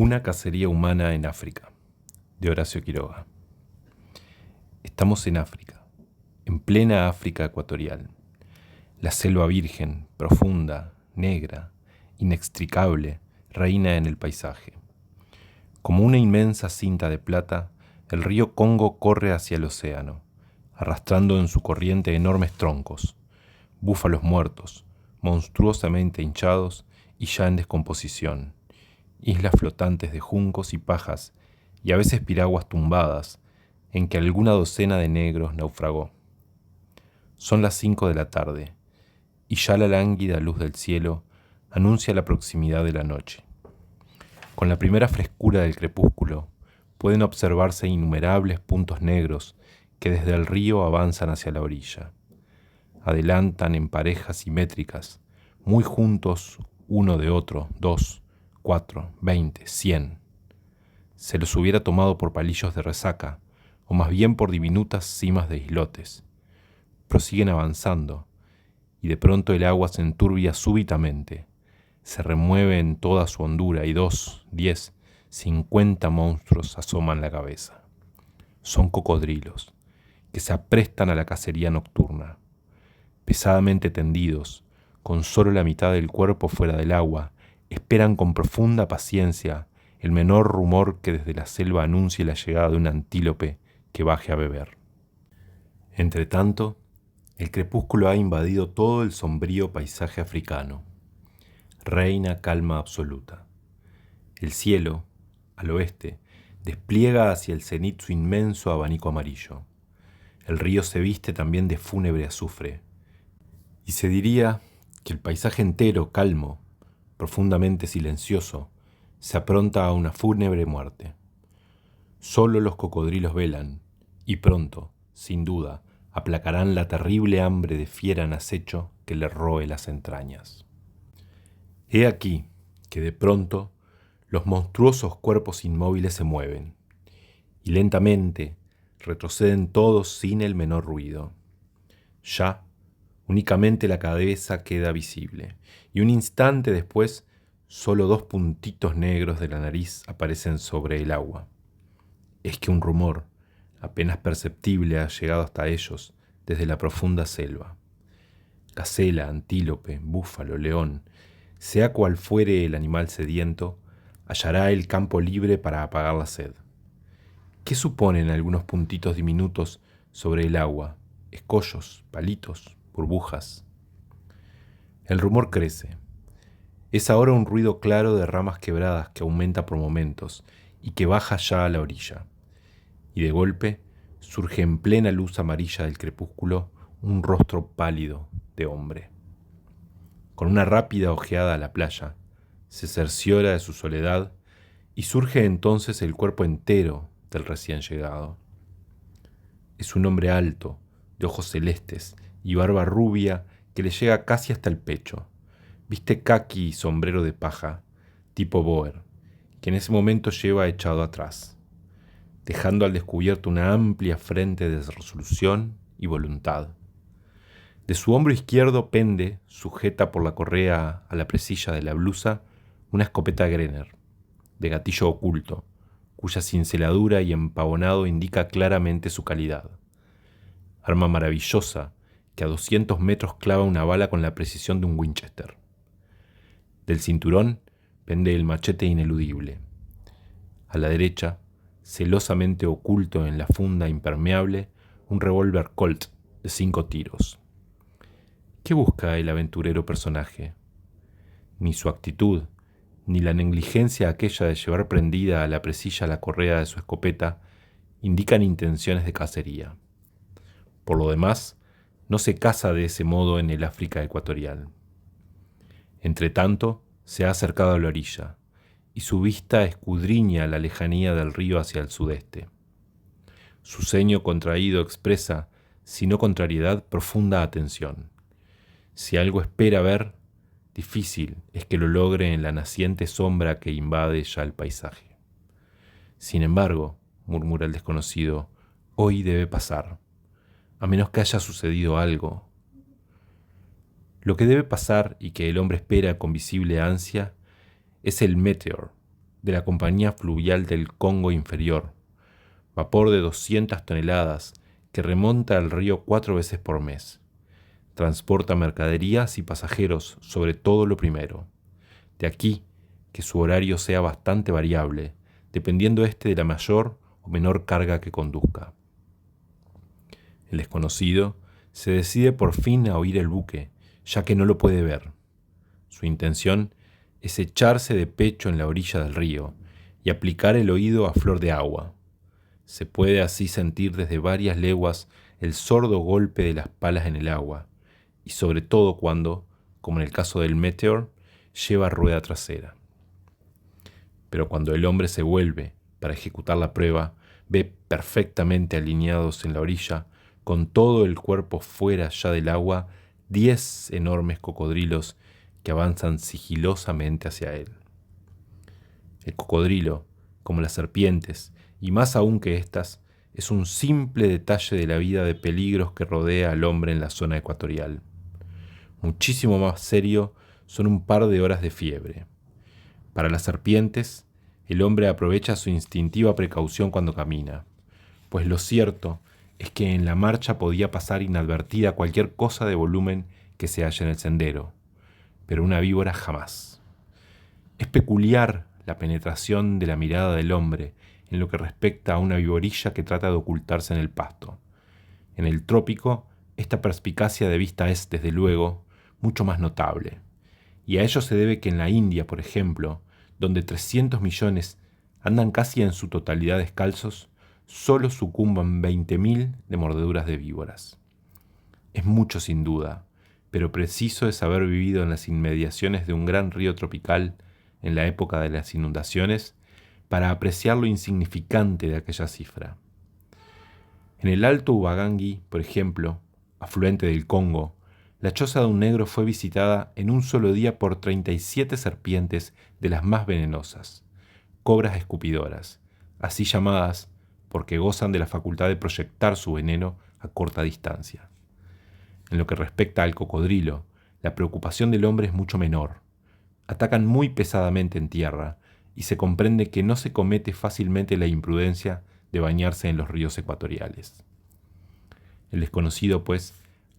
Una cacería humana en África, de Horacio Quiroga. Estamos en África, en plena África ecuatorial. La selva virgen, profunda, negra, inextricable, reina en el paisaje. Como una inmensa cinta de plata, el río Congo corre hacia el océano, arrastrando en su corriente enormes troncos, búfalos muertos, monstruosamente hinchados y ya en descomposición, islas flotantes de juncos y pajas, y a veces piraguas tumbadas, en que alguna docena de negros naufragó. Son las 5 de la tarde, y ya la lánguida luz del cielo anuncia la proximidad de la noche. Con la primera frescura del crepúsculo, pueden observarse innumerables puntos negros que desde el río avanzan hacia la orilla. Adelantan en parejas simétricas, muy juntos uno de otro, 2, 4, 20, 100. Se los hubiera tomado por palillos de resaca, o más bien por diminutas cimas de islotes. Prosiguen avanzando, y de pronto el agua se enturbia súbitamente. Se remueve en toda su hondura y 2, 10, 50 monstruos asoman la cabeza. Son cocodrilos, que se aprestan a la cacería nocturna. Pesadamente tendidos, con solo la mitad del cuerpo fuera del agua, esperan con profunda paciencia el menor rumor que desde la selva anuncie la llegada de un antílope que baje a beber. Entretanto, el crepúsculo ha invadido todo el sombrío paisaje africano. Reina calma absoluta. El cielo, al oeste, despliega hacia el cenit su inmenso abanico amarillo. El río se viste también de fúnebre azufre. Y se diría que el paisaje entero, calmo, profundamente silencioso, se apronta a una fúnebre muerte. Solo los cocodrilos velan, y pronto, sin duda, aplacarán la terrible hambre de fiera en acecho que le roe las entrañas. He aquí que de pronto los monstruosos cuerpos inmóviles se mueven, y lentamente retroceden todos sin el menor ruido. Ya, únicamente la cabeza queda visible, y un instante después, solo 2 puntitos negros de la nariz aparecen sobre el agua. Es que un rumor, apenas perceptible, ha llegado hasta ellos desde la profunda selva. Gacela, antílope, búfalo, león, sea cual fuere el animal sediento, hallará el campo libre para apagar la sed. ¿Qué suponen algunos puntitos diminutos sobre el agua? Escollos, palitos, burbujas. El rumor crece. Es ahora un ruido claro de ramas quebradas que aumenta por momentos y que baja ya a la orilla. Y de golpe surge en plena luz amarilla del crepúsculo un rostro pálido de hombre. Con una rápida ojeada a la playa, se cerciora de su soledad y surge entonces el cuerpo entero del recién llegado. Es un hombre alto, de ojos celestes y barba rubia que le llega casi hasta el pecho. Viste caqui y sombrero de paja, tipo Boer, que en ese momento lleva echado atrás, dejando al descubierto una amplia frente de resolución y voluntad. De su hombro izquierdo pende, sujeta por la correa a la presilla de la blusa, una escopeta Grener, de gatillo oculto, cuya cinceladura y empavonado indica claramente su calidad. Arma maravillosa que a 200 metros clava una bala con la precisión de un Winchester. Del cinturón pende el machete ineludible. A la derecha, celosamente oculto en la funda impermeable, un revólver Colt de 5 tiros. ¿Qué busca el aventurero personaje? Ni su actitud, ni la negligencia aquella de llevar prendida a la presilla la correa de su escopeta indican intenciones de cacería. Por lo demás, no se caza de ese modo en el África ecuatorial. Entretanto, se ha acercado a la orilla, y su vista escudriña la lejanía del río hacia el sudeste. Su ceño contraído expresa, si no contrariedad, profunda atención. Si algo espera ver, difícil es que lo logre en la naciente sombra que invade ya el paisaje. Sin embargo, murmura el desconocido, hoy debe pasar, a menos que haya sucedido algo. Lo que debe pasar y que el hombre espera con visible ansia es el Meteor, de la Compañía Fluvial del Congo Inferior, vapor de 200 toneladas que remonta al río 4 veces por mes. Transporta mercaderías y pasajeros, sobre todo lo primero. De aquí que su horario sea bastante variable, dependiendo de la mayor o menor carga que conduzca. El desconocido se decide por fin a oír el buque, ya que no lo puede ver. Su intención es echarse de pecho en la orilla del río y aplicar el oído a flor de agua. Se puede así sentir desde varias leguas el sordo golpe de las palas en el agua, y sobre todo cuando, como en el caso del Meteor, lleva rueda trasera. Pero cuando el hombre se vuelve para ejecutar la prueba, ve perfectamente alineados en la orilla, con todo el cuerpo fuera ya del agua, 10 enormes cocodrilos que avanzan sigilosamente hacia él. El cocodrilo, como las serpientes, y más aún que éstas, es un simple detalle de la vida de peligros que rodea al hombre en la zona ecuatorial. Muchísimo más serio son un par de horas de fiebre. Para las serpientes, el hombre aprovecha su instintiva precaución cuando camina, pues lo cierto es que en la marcha podía pasar inadvertida cualquier cosa de volumen que se halla en el sendero, pero una víbora jamás. Es peculiar la penetración de la mirada del hombre en lo que respecta a una viborilla que trata de ocultarse en el pasto. En el trópico, esta perspicacia de vista es, desde luego, mucho más notable. Y a ello se debe que en la India, por ejemplo, donde 300 millones andan casi en su totalidad descalzos, solo sucumban 20.000 de mordeduras de víboras. Es mucho sin duda, pero preciso es haber vivido en las inmediaciones de un gran río tropical en la época de las inundaciones para apreciar lo insignificante de aquella cifra. En el Alto Ubangi, por ejemplo, afluente del Congo, la choza de un negro fue visitada en un solo día por 37 serpientes de las más venenosas, cobras escupidoras, así llamadas porque gozan de la facultad de proyectar su veneno a corta distancia. En lo que respecta al cocodrilo, la preocupación del hombre es mucho menor. Atacan muy pesadamente en tierra y se comprende que no se comete fácilmente la imprudencia de bañarse en los ríos ecuatoriales. El desconocido, pues,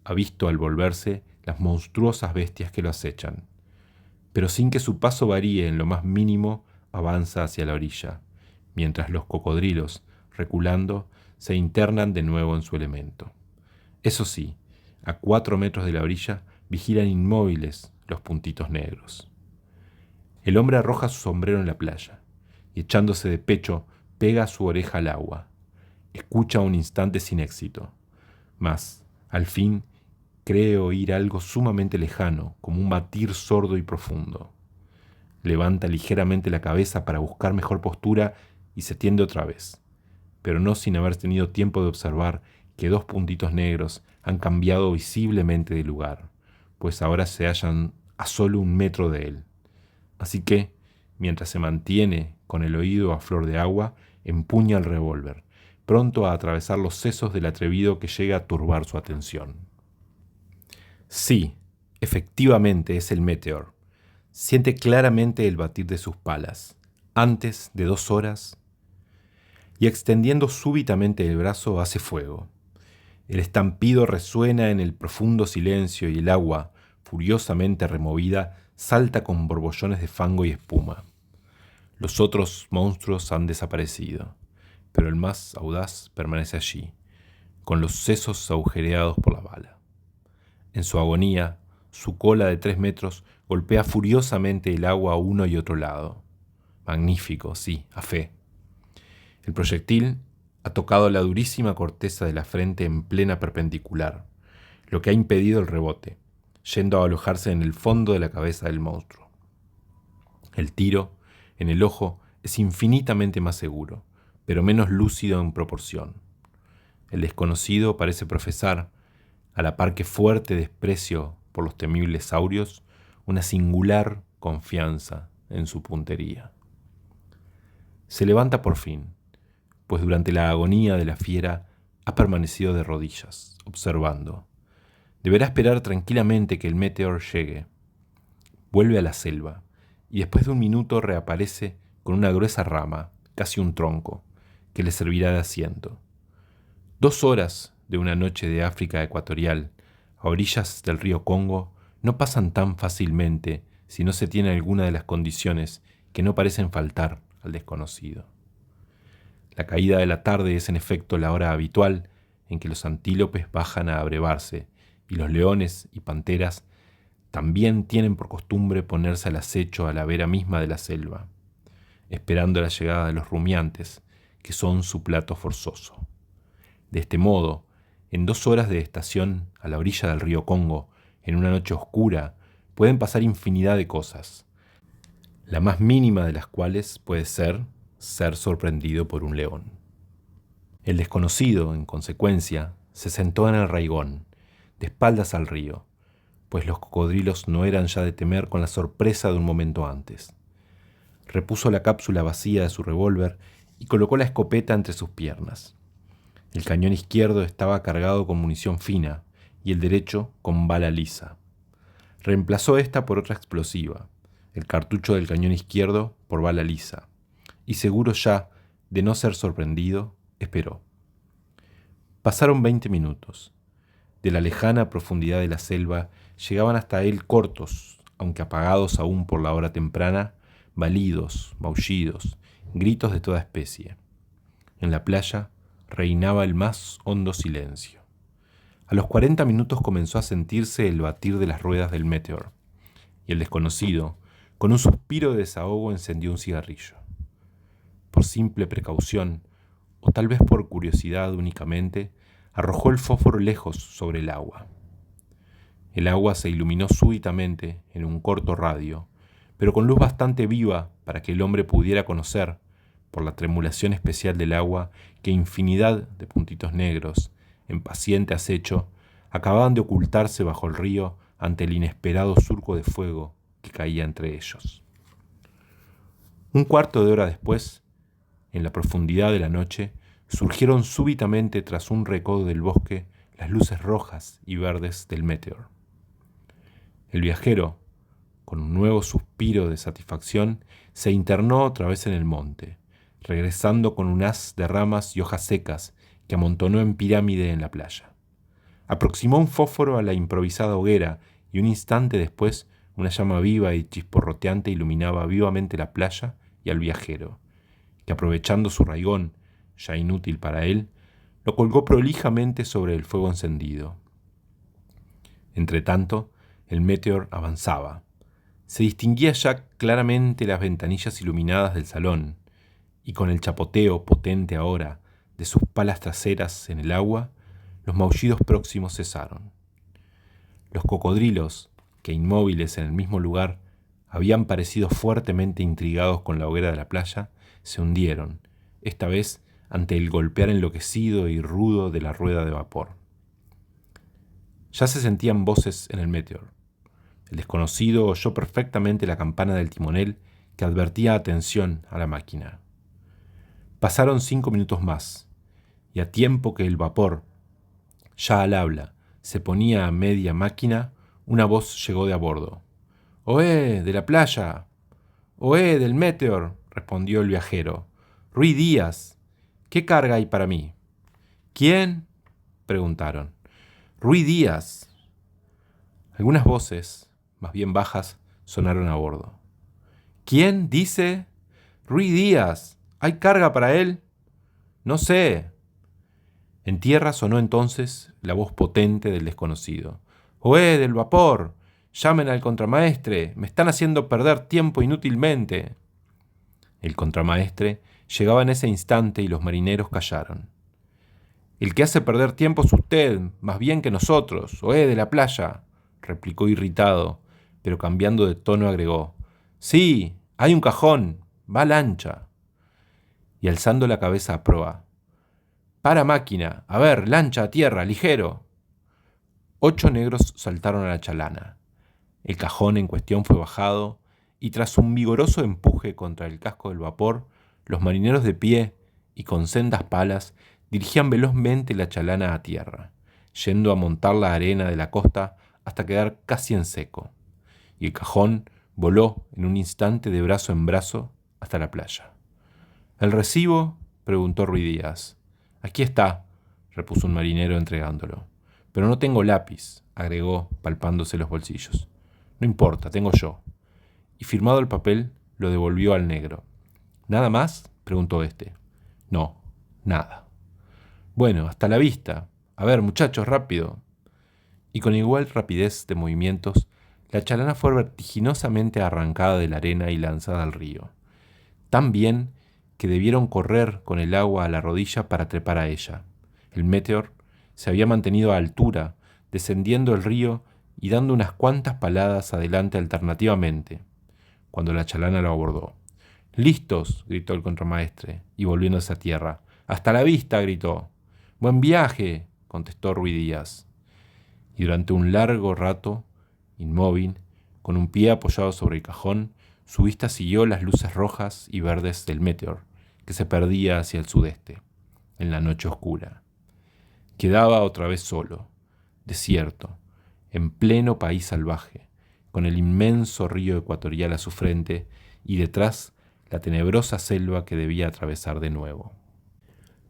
ha visto al volverse las monstruosas bestias que lo acechan, pero sin que su paso varíe en lo más mínimo, avanza hacia la orilla, mientras los cocodrilos, reculando, se internan de nuevo en su elemento. Eso sí, a 4 metros de la orilla vigilan inmóviles los puntitos negros. El hombre arroja su sombrero en la playa y, echándose de pecho, pega su oreja al agua. Escucha un instante sin éxito, mas, al fin, cree oír algo sumamente lejano, como un batir sordo y profundo. Levanta ligeramente la cabeza para buscar mejor postura y se tiende otra vez, pero no sin haber tenido tiempo de observar que 2 puntitos negros han cambiado visiblemente de lugar, pues ahora se hallan a solo 1 metro de él. Así que, mientras se mantiene con el oído a flor de agua, empuña el revólver, pronto a atravesar los sesos del atrevido que llega a turbar su atención. Sí, efectivamente es el Meteor. Siente claramente el batir de sus palas, antes de 2 horas, y extendiendo súbitamente el brazo hace fuego. El estampido resuena en el profundo silencio y el agua, furiosamente removida, salta con borbollones de fango y espuma. Los otros monstruos han desaparecido, pero el más audaz permanece allí, con los sesos agujereados por la bala. En su agonía, su cola de 3 metros golpea furiosamente el agua a uno y otro lado. Magnífico, sí, a fe. El proyectil ha tocado la durísima corteza de la frente en plena perpendicular, lo que ha impedido el rebote, yendo a alojarse en el fondo de la cabeza del monstruo. El tiro, en el ojo, es infinitamente más seguro, pero menos lúcido en proporción. El desconocido parece profesar, a la par que fuerte desprecio por los temibles saurios, una singular confianza en su puntería. Se levanta por fin, pues durante la agonía de la fiera ha permanecido de rodillas, observando. Deberá esperar tranquilamente que el Meteor llegue. Vuelve a la selva, y después de 1 minuto reaparece con una gruesa rama, casi un tronco, que le servirá de asiento. 2 horas de una noche de África ecuatorial, a orillas del río Congo, no pasan tan fácilmente si no se tiene alguna de las condiciones que no parecen faltar al desconocido. La caída de la tarde es en efecto la hora habitual en que los antílopes bajan a abrevarse y los leones y panteras también tienen por costumbre ponerse al acecho a la vera misma de la selva, esperando la llegada de los rumiantes, que son su plato forzoso. De este modo, en 2 horas de estación a la orilla del río Congo, en una noche oscura, pueden pasar infinidad de cosas, la más mínima de las cuales puede ser sorprendido por un león. El desconocido, en consecuencia, se sentó en el raigón, de espaldas al río, pues los cocodrilos no eran ya de temer con la sorpresa de un momento antes. Repuso la cápsula vacía de su revólver y colocó la escopeta entre sus piernas. El cañón izquierdo estaba cargado con munición fina y el derecho con bala lisa. Reemplazó esta por otra explosiva, el cartucho del cañón izquierdo por bala lisa, y seguro ya de no ser sorprendido, esperó. Pasaron 20 minutos. De la lejana profundidad de la selva llegaban hasta él cortos, aunque apagados aún por la hora temprana, balidos, maullidos, gritos de toda especie. En la playa reinaba el más hondo silencio. A los 40 minutos comenzó a sentirse el batir de las ruedas del Meteor, y el desconocido, con un suspiro de desahogo, encendió un cigarrillo. Por simple precaución, o tal vez por curiosidad únicamente, arrojó el fósforo lejos sobre el agua. El agua se iluminó súbitamente en un corto radio, pero con luz bastante viva para que el hombre pudiera conocer, por la tremulación especial del agua, que infinidad de puntitos negros, en paciente acecho, acababan de ocultarse bajo el río ante el inesperado surco de fuego que caía entre ellos. Un cuarto de hora después, en la profundidad de la noche, surgieron súbitamente tras un recodo del bosque las luces rojas y verdes del Meteor. El viajero, con un nuevo suspiro de satisfacción, se internó otra vez en el monte, regresando con un haz de ramas y hojas secas que amontonó en pirámide en la playa. Aproximó un fósforo a la improvisada hoguera y un instante después una llama viva y chisporroteante iluminaba vivamente la playa y al viajero, que aprovechando su raigón, ya inútil para él, lo colgó prolijamente sobre el fuego encendido. Entretanto, el Meteor avanzaba. Se distinguía ya claramente las ventanillas iluminadas del salón, y con el chapoteo potente ahora de sus palas traseras en el agua, los maullidos próximos cesaron. Los cocodrilos, que inmóviles en el mismo lugar habían parecido fuertemente intrigados con la hoguera de la playa, se hundieron, esta vez ante el golpear enloquecido y rudo de la rueda de vapor. Ya se sentían voces en el Meteor. El desconocido oyó perfectamente la campana del timonel que advertía atención a la máquina. Pasaron 5 minutos más, y a tiempo que el vapor, ya al habla, se ponía a media máquina, una voz llegó de a bordo. «¡Oé, de la playa! ¡Oé, del Meteor!», respondió el viajero. «Ruy Díaz, ¿qué carga hay para mí?». «¿Quién?», preguntaron. «Ruy Díaz». Algunas voces, más bien bajas, sonaron a bordo. «¿Quién dice?». «Ruy Díaz. ¿Hay carga para él?». «No sé». En tierra sonó entonces la voz potente del desconocido. «¡Oé, del vapor! Llamen al contramaestre. Me están haciendo perder tiempo inútilmente». El contramaestre llegaba en ese instante y los marineros callaron. «El que hace perder tiempo es usted, más bien que nosotros, oé, de la playa», replicó irritado, pero cambiando de tono agregó. «Sí, hay un cajón, va lancha». Y alzando la cabeza a proa. «Para máquina, a ver, lancha a tierra, ligero». 8 negros saltaron a la chalana. El cajón en cuestión fue bajado, y tras un vigoroso empuje contra el casco del vapor, los marineros de pie y con sendas palas dirigían velozmente la chalana a tierra, yendo a montar la arena de la costa hasta quedar casi en seco. Y el cajón voló en un instante de brazo en brazo hasta la playa. ¿El recibo?, preguntó Ruy Díaz. Aquí está, repuso un marinero entregándolo. Pero no tengo lápiz, agregó, palpándose los bolsillos. No importa, tengo yo. Y firmado el papel, lo devolvió al negro. ¿Nada más?, preguntó éste. No, nada. Bueno, hasta la vista. A ver, muchachos, rápido. Y con igual rapidez de movimientos, la chalana fue vertiginosamente arrancada de la arena y lanzada al río. Tan bien que debieron correr con el agua a la rodilla para trepar a ella. El Meteor se había mantenido a altura, descendiendo el río y dando unas cuantas paladas adelante alternativamente, cuando la chalana lo abordó. «¡Listos!», gritó el contramaestre, y volviéndose a tierra. «¡Hasta la vista!», gritó. «¡Buen viaje!», contestó Ruy Díaz. Y durante un largo rato, inmóvil, con un pie apoyado sobre el cajón, su vista siguió las luces rojas y verdes del Meteor, que se perdía hacia el sudeste, en la noche oscura. Quedaba otra vez solo, desierto, en pleno país salvaje, con el inmenso río ecuatorial a su frente y detrás la tenebrosa selva que debía atravesar de nuevo.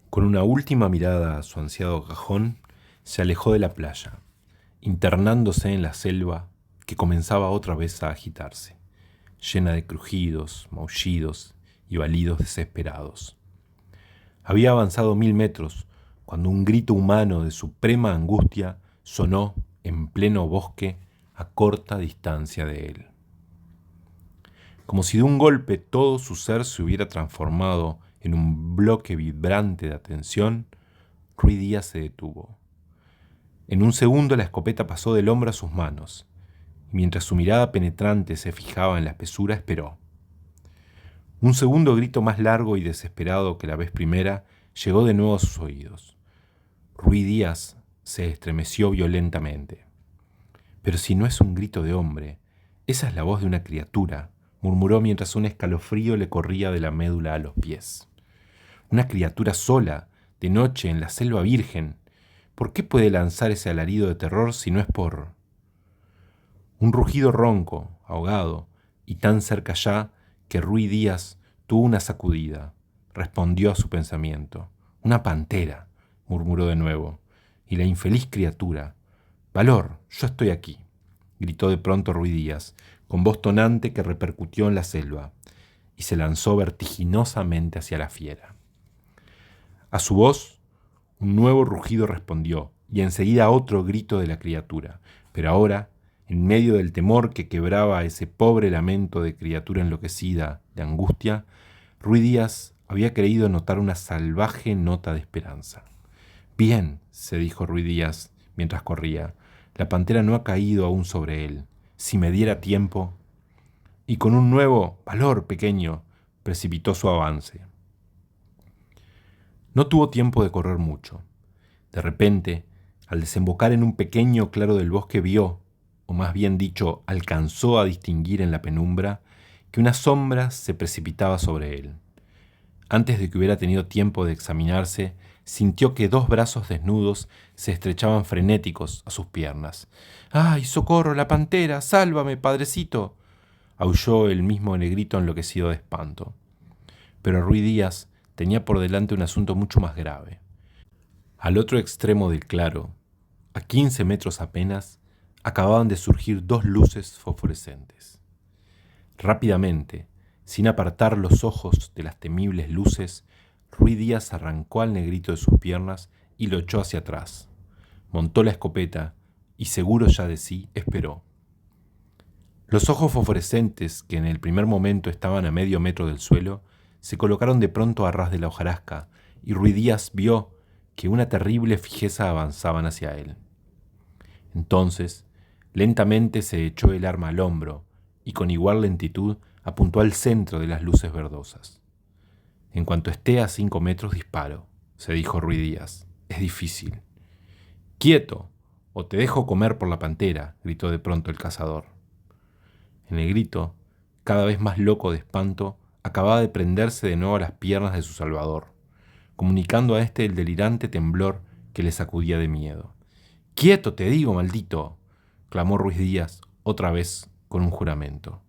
Con una última mirada a su ansiado cajón, se alejó de la playa, internándose en la selva que comenzaba otra vez a agitarse, llena de crujidos, maullidos y balidos desesperados. Había avanzado 1000 metros cuando un grito humano de suprema angustia sonó en pleno bosque a corta distancia de él. Como si de un golpe todo su ser se hubiera transformado en un bloque vibrante de atención, Ruy Díaz se detuvo. En un segundo la escopeta pasó del hombro a sus manos, y mientras su mirada penetrante se fijaba en la espesura, esperó. Un segundo grito más largo y desesperado que la vez primera llegó de nuevo a sus oídos. Ruy Díaz se estremeció violentamente. «Pero si no es un grito de hombre, esa es la voz de una criatura», murmuró mientras un escalofrío le corría de la médula a los pies. «Una criatura sola, de noche, en la selva virgen. ¿Por qué puede lanzar ese alarido de terror si no es por...?» Un rugido ronco, ahogado, y tan cerca ya que Ruy Díaz tuvo una sacudida. Respondió a su pensamiento. «Una pantera», murmuró de nuevo, y la infeliz criatura. «Valor, yo estoy aquí», gritó de pronto Ruy Díaz, con voz tonante que repercutió en la selva, y se lanzó vertiginosamente hacia la fiera. A su voz, un nuevo rugido respondió, y enseguida otro grito de la criatura, pero ahora, en medio del temor que quebraba ese pobre lamento de criatura enloquecida de angustia, Ruy Díaz había creído notar una salvaje nota de esperanza. «Bien», se dijo Ruy Díaz mientras corría, «la pantera no ha caído aún sobre él. Si me diera tiempo...» Y con un nuevo «valor, pequeño», precipitó su avance. No tuvo tiempo de correr mucho. De repente, al desembocar en un pequeño claro del bosque, vio, o más bien dicho, alcanzó a distinguir en la penumbra, que una sombra se precipitaba sobre él. Antes de que hubiera tenido tiempo de examinarse, sintió que 2 brazos desnudos se estrechaban frenéticos a sus piernas. «¡Ay, socorro, la pantera! ¡Sálvame, padrecito!», aulló el mismo negrito enloquecido de espanto. Pero Ruy Díaz tenía por delante un asunto mucho más grave. Al otro extremo del claro, a 15 metros apenas, acababan de surgir 2 luces fosforescentes. Rápidamente, sin apartar los ojos de las temibles luces, Ruy Díaz arrancó al negrito de sus piernas y lo echó hacia atrás. Montó la escopeta y, seguro ya de sí, esperó. Los ojos fosforescentes, que en el primer momento estaban a medio metro del suelo, se colocaron de pronto a ras de la hojarasca, y Ruy Díaz vio que una terrible fijeza avanzaban hacia él. Entonces, lentamente se echó el arma al hombro, y con igual lentitud apuntó al centro de las luces verdosas. «En cuanto esté a 5 metros disparo», se dijo Ruy Díaz. «Es difícil». «¡Quieto, o te dejo comer por la pantera!», gritó de pronto el cazador. El negrito, cada vez más loco de espanto, acababa de prenderse de nuevo a las piernas de su salvador, comunicando a éste el delirante temblor que le sacudía de miedo. «¡Quieto, te digo, maldito!», clamó Ruy Díaz otra vez con un juramento.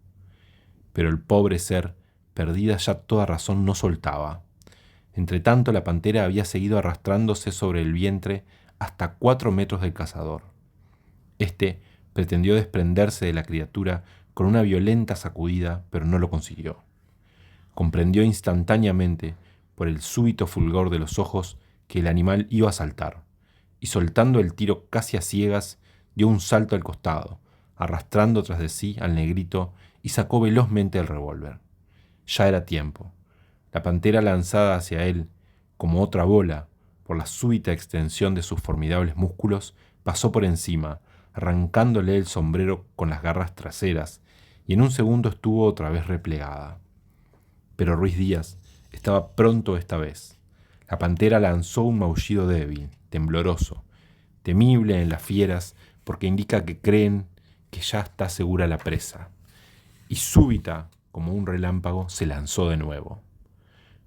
Pero el pobre ser perdida ya toda razón, no soltaba. Entretanto, la pantera había seguido arrastrándose sobre el vientre hasta 4 metros del cazador. Este pretendió desprenderse de la criatura con una violenta sacudida, pero no lo consiguió. Comprendió instantáneamente, por el súbito fulgor de los ojos, que el animal iba a saltar, y soltando el tiro casi a ciegas, dio un salto al costado, arrastrando tras de sí al negrito, y sacó velozmente el revólver. Ya era tiempo. La pantera, lanzada hacia él como otra bola por la súbita extensión de sus formidables músculos, pasó por encima, arrancándole el sombrero con las garras traseras, y en un segundo estuvo otra vez replegada. Pero Ruiz Díaz estaba pronto esta vez. La pantera lanzó un maullido débil, tembloroso, temible en las fieras porque indica que creen que ya está segura la presa, y súbita, como un relámpago, se lanzó de nuevo.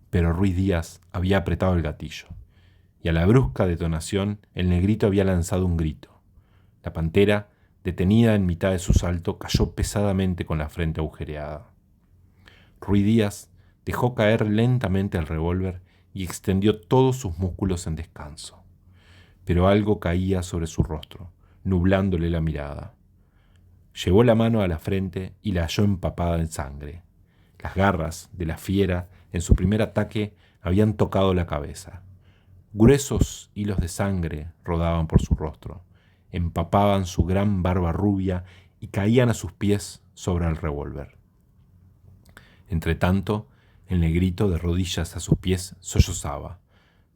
Pero Ruiz Díaz había apretado el gatillo, y a la brusca detonación el negrito había lanzado un grito. La pantera, detenida en mitad de su salto, cayó pesadamente con la frente agujereada. Ruiz Díaz dejó caer lentamente el revólver y extendió todos sus músculos en descanso. Pero algo caía sobre su rostro, nublándole la mirada. Llevó la mano a la frente y la halló empapada en sangre. Las garras de la fiera, en su primer ataque, habían tocado la cabeza. Gruesos hilos de sangre rodaban por su rostro, empapaban su gran barba rubia y caían a sus pies sobre el revólver. Entretanto, el negrito, de rodillas a sus pies, sollozaba.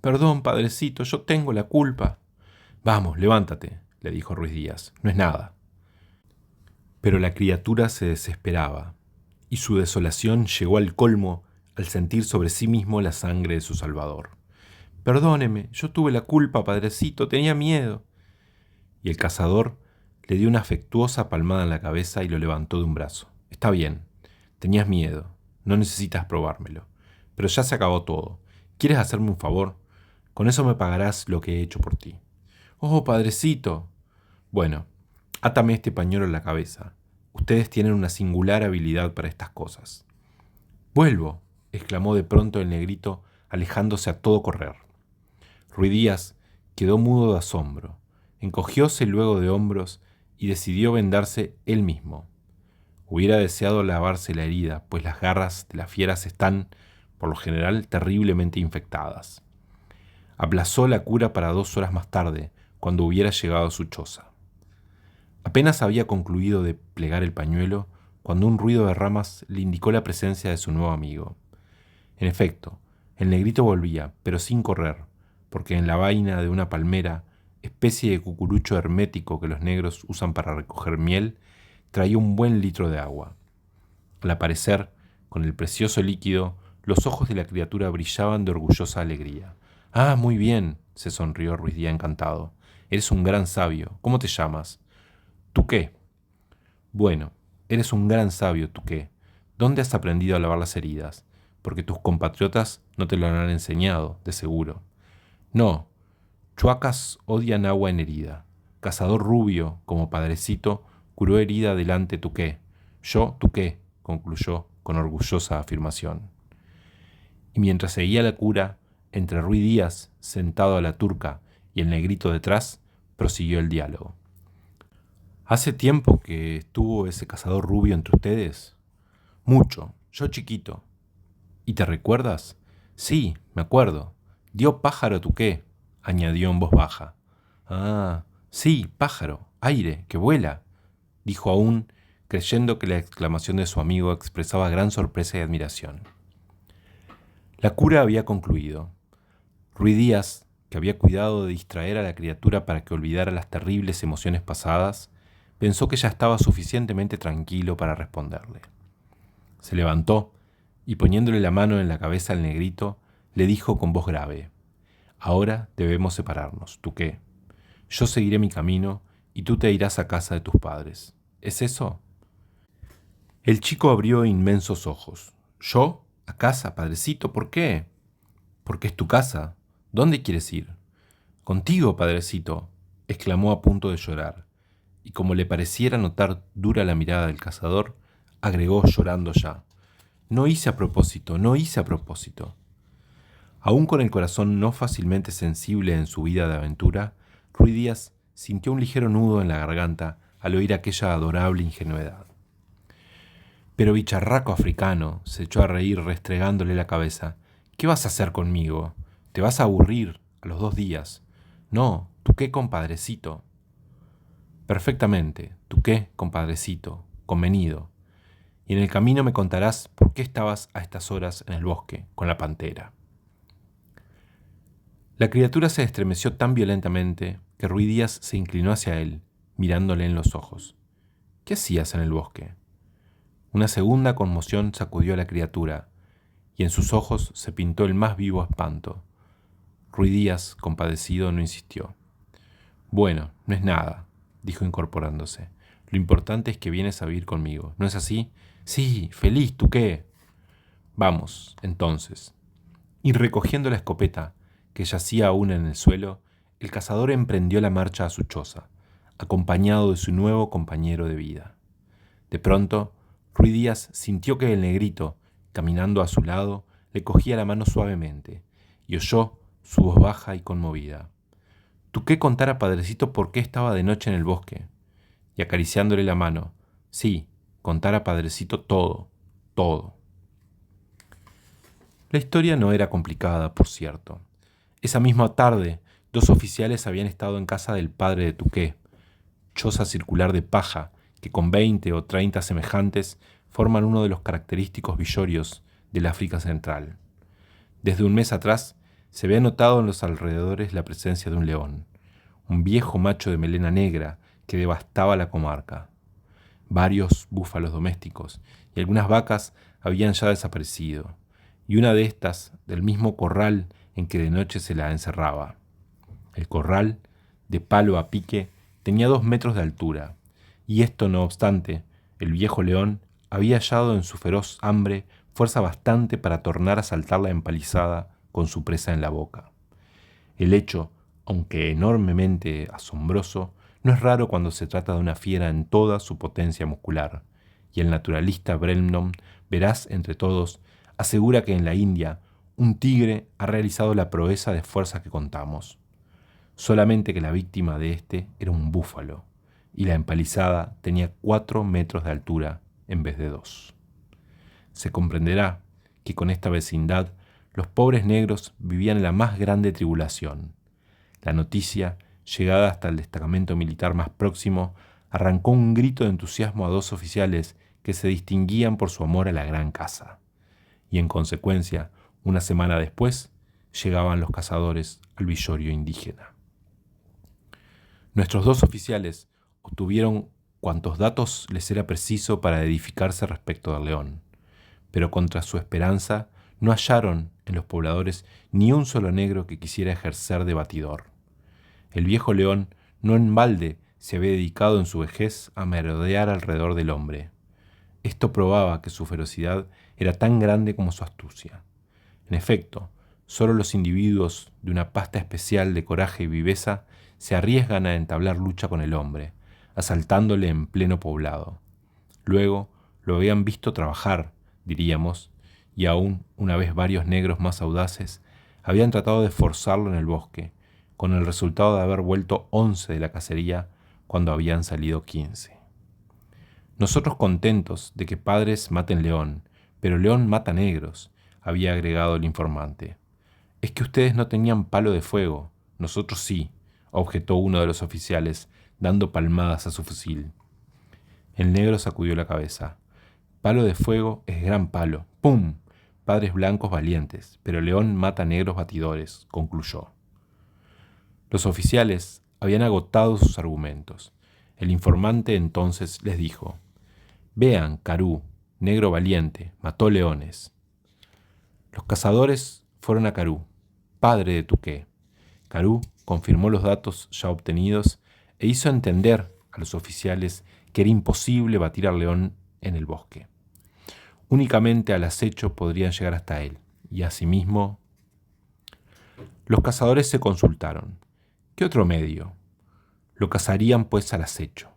«Perdón, padrecito, yo tengo la culpa». «Vamos, levántate», le dijo Ruiz Díaz, «no es nada». Pero la criatura se desesperaba, y su desolación llegó al colmo al sentir sobre sí mismo la sangre de su salvador. «Perdóneme, yo tuve la culpa, padrecito, tenía miedo». Y el cazador le dio una afectuosa palmada en la cabeza y lo levantó de un brazo. «Está bien, tenías miedo, no necesitas probármelo, pero ya se acabó todo. ¿Quieres hacerme un favor? Con eso me pagarás lo que he hecho por ti». «Oh, padrecito». «Bueno, átame este pañuelo en la cabeza. Ustedes tienen una singular habilidad para estas cosas». «Vuelvo», exclamó de pronto el negrito, alejándose a todo correr. Ruiz Díaz quedó mudo de asombro, encogióse luego de hombros y decidió vendarse él mismo. Hubiera deseado lavarse la herida, pues las garras de las fieras están, por lo general, terriblemente infectadas. Aplazó la cura para 2 horas más tarde, cuando hubiera llegado a su choza. Apenas había concluido de plegar el pañuelo, cuando un ruido de ramas le indicó la presencia de su nuevo amigo. En efecto, el negrito volvía, pero sin correr, porque en la vaina de una palmera, especie de cucurucho hermético que los negros usan para recoger miel, traía un buen litro de agua. Al aparecer, con el precioso líquido, los ojos de la criatura brillaban de orgullosa alegría. «Ah, muy bien», se sonrió Ruiz Díaz encantado. «Eres un gran sabio. ¿Cómo te llamas?» «Tuqué». «Bueno, eres un gran sabio, Tuqué. ¿Dónde has aprendido a lavar las heridas? Porque tus compatriotas no te lo han enseñado, de seguro». «No, chuacas odian agua en herida. Cazador rubio, como padrecito, curó herida delante Tuqué. Yo, Tuqué», concluyó con orgullosa afirmación. Y mientras seguía la cura, entre Ruiz Díaz, sentado a la turca, y el negrito detrás, prosiguió el diálogo. «¿Hace tiempo que estuvo ese cazador rubio entre ustedes?» «Mucho, yo chiquito». «¿Y te recuerdas?» «Sí, me acuerdo. Dio pájaro Tuqué», añadió en voz baja. «Ah, sí, pájaro, aire, que vuela», dijo aún, creyendo que la exclamación de su amigo expresaba gran sorpresa y admiración. La cura había concluido. Ruiz Díaz, que había cuidado de distraer a la criatura para que olvidara las terribles emociones pasadas, pensó que ya estaba suficientemente tranquilo para responderle. Se levantó y, poniéndole la mano en la cabeza al negrito, le dijo con voz grave: «Ahora debemos separarnos, Tuqué. Yo seguiré mi camino y tú te irás a casa de tus padres. ¿Es eso?» El chico abrió inmensos ojos. «¿Yo? ¿A casa, padrecito? ¿Por qué?» «Porque es tu casa. ¿Dónde quieres ir?» «Contigo, padrecito», exclamó a punto de llorar, y como le pareciera notar dura la mirada del cazador, agregó llorando ya: No hice a propósito, no hice a propósito. Aún con el corazón no fácilmente sensible en su vida de aventura, Ruy Díaz sintió un ligero nudo en la garganta al oír aquella adorable ingenuidad. Pero bicharraco africano, se echó a reír restregándole la cabeza. ¿Qué vas a hacer conmigo? Te vas a aburrir a los 2 días. No, ¿tú qué, compadrecito? Perfectamente, ¿tú qué, compadrecito? Convenido. Y en el camino me contarás por qué estabas a estas horas en el bosque con la pantera. La criatura se estremeció tan violentamente que Ruy Díaz se inclinó hacia él, mirándole en los ojos. ¿Qué hacías en el bosque? Una segunda conmoción sacudió a la criatura, y en sus ojos se pintó el más vivo espanto. Ruy Díaz, compadecido, no insistió. Bueno, no es nada, dijo incorporándose. Lo importante es que vienes a vivir conmigo, ¿no es así? Sí, feliz, ¿tú qué? Vamos, entonces. Y recogiendo la escopeta, que yacía aún en el suelo, el cazador emprendió la marcha a su choza, acompañado de su nuevo compañero de vida. De pronto, Ruy Díaz sintió que el negrito, caminando a su lado, le cogía la mano suavemente, y oyó su voz baja y conmovida. ¿Tú qué contar a padrecito por qué estaba de noche en el bosque? Y acariciándole la mano, sí, contar a padrecito todo, todo. La historia no era complicada, por cierto. Esa misma tarde, 2 oficiales habían estado en casa del padre de Tuqué, choza circular de paja que con 20 o 30 semejantes forman uno de los característicos villorios del África Central. Desde un mes atrás se había notado en los alrededores la presencia de un león, un viejo macho de melena negra que devastaba la comarca. Varios búfalos domésticos y algunas vacas habían ya desaparecido, y una de estas del mismo corral en que de noche se la encerraba. El corral, de palo a pique, tenía 2 metros de altura, y esto no obstante, el viejo león había hallado en su feroz hambre fuerza bastante para tornar a saltar la empalizada con su presa en la boca. El hecho, aunque enormemente asombroso, no es raro cuando se trata de una fiera en toda su potencia muscular, y el naturalista Brelmnon, veraz entre todos, asegura que en la India un tigre ha realizado la proeza de fuerza que contamos. Solamente que la víctima de este era un búfalo, y la empalizada tenía 4 metros de altura en vez de 2. Se comprenderá que con esta vecindad los pobres negros vivían en la más grande tribulación. La noticia, llegada hasta el destacamento militar más próximo, arrancó un grito de entusiasmo a 2 oficiales que se distinguían por su amor a la gran caza. Y en consecuencia, una semana después, llegaban los cazadores al villorio indígena. Nuestros 2 oficiales obtuvieron cuantos datos les era preciso para edificarse respecto del león, pero contra su esperanza no hallaron en los pobladores ni un solo negro que quisiera ejercer de batidor. El viejo león no en balde se había dedicado en su vejez a merodear alrededor del hombre. Esto probaba que su ferocidad era tan grande como su astucia. En efecto, solo los individuos de una pasta especial de coraje y viveza se arriesgan a entablar lucha con el hombre, asaltándole en pleno poblado. Luego lo habían visto trabajar, diríamos, y aún una vez varios negros más audaces habían tratado de forzarlo en el bosque, con el resultado de haber vuelto 11 de la cacería cuando habían salido 15. Nosotros contentos de que padres maten león, pero león mata negros, había agregado el informante. Es que ustedes no tenían palo de fuego, nosotros sí, objetó uno de los oficiales, dando palmadas a su fusil. El negro sacudió la cabeza. Palo de fuego es gran palo. ¡Pum! Padres blancos valientes, pero león mata negros batidores, concluyó. Los oficiales habían agotado sus argumentos. El informante entonces les dijo: Vean, Carú, negro valiente, mató leones. Los cazadores fueron a Carú, padre de Tuqué. Carú confirmó los datos ya obtenidos e hizo entender a los oficiales que era imposible batir al león en el bosque. Únicamente al acecho podrían llegar hasta él, y asimismo los cazadores se consultaron. ¿Qué otro medio? Lo cazarían pues al acecho,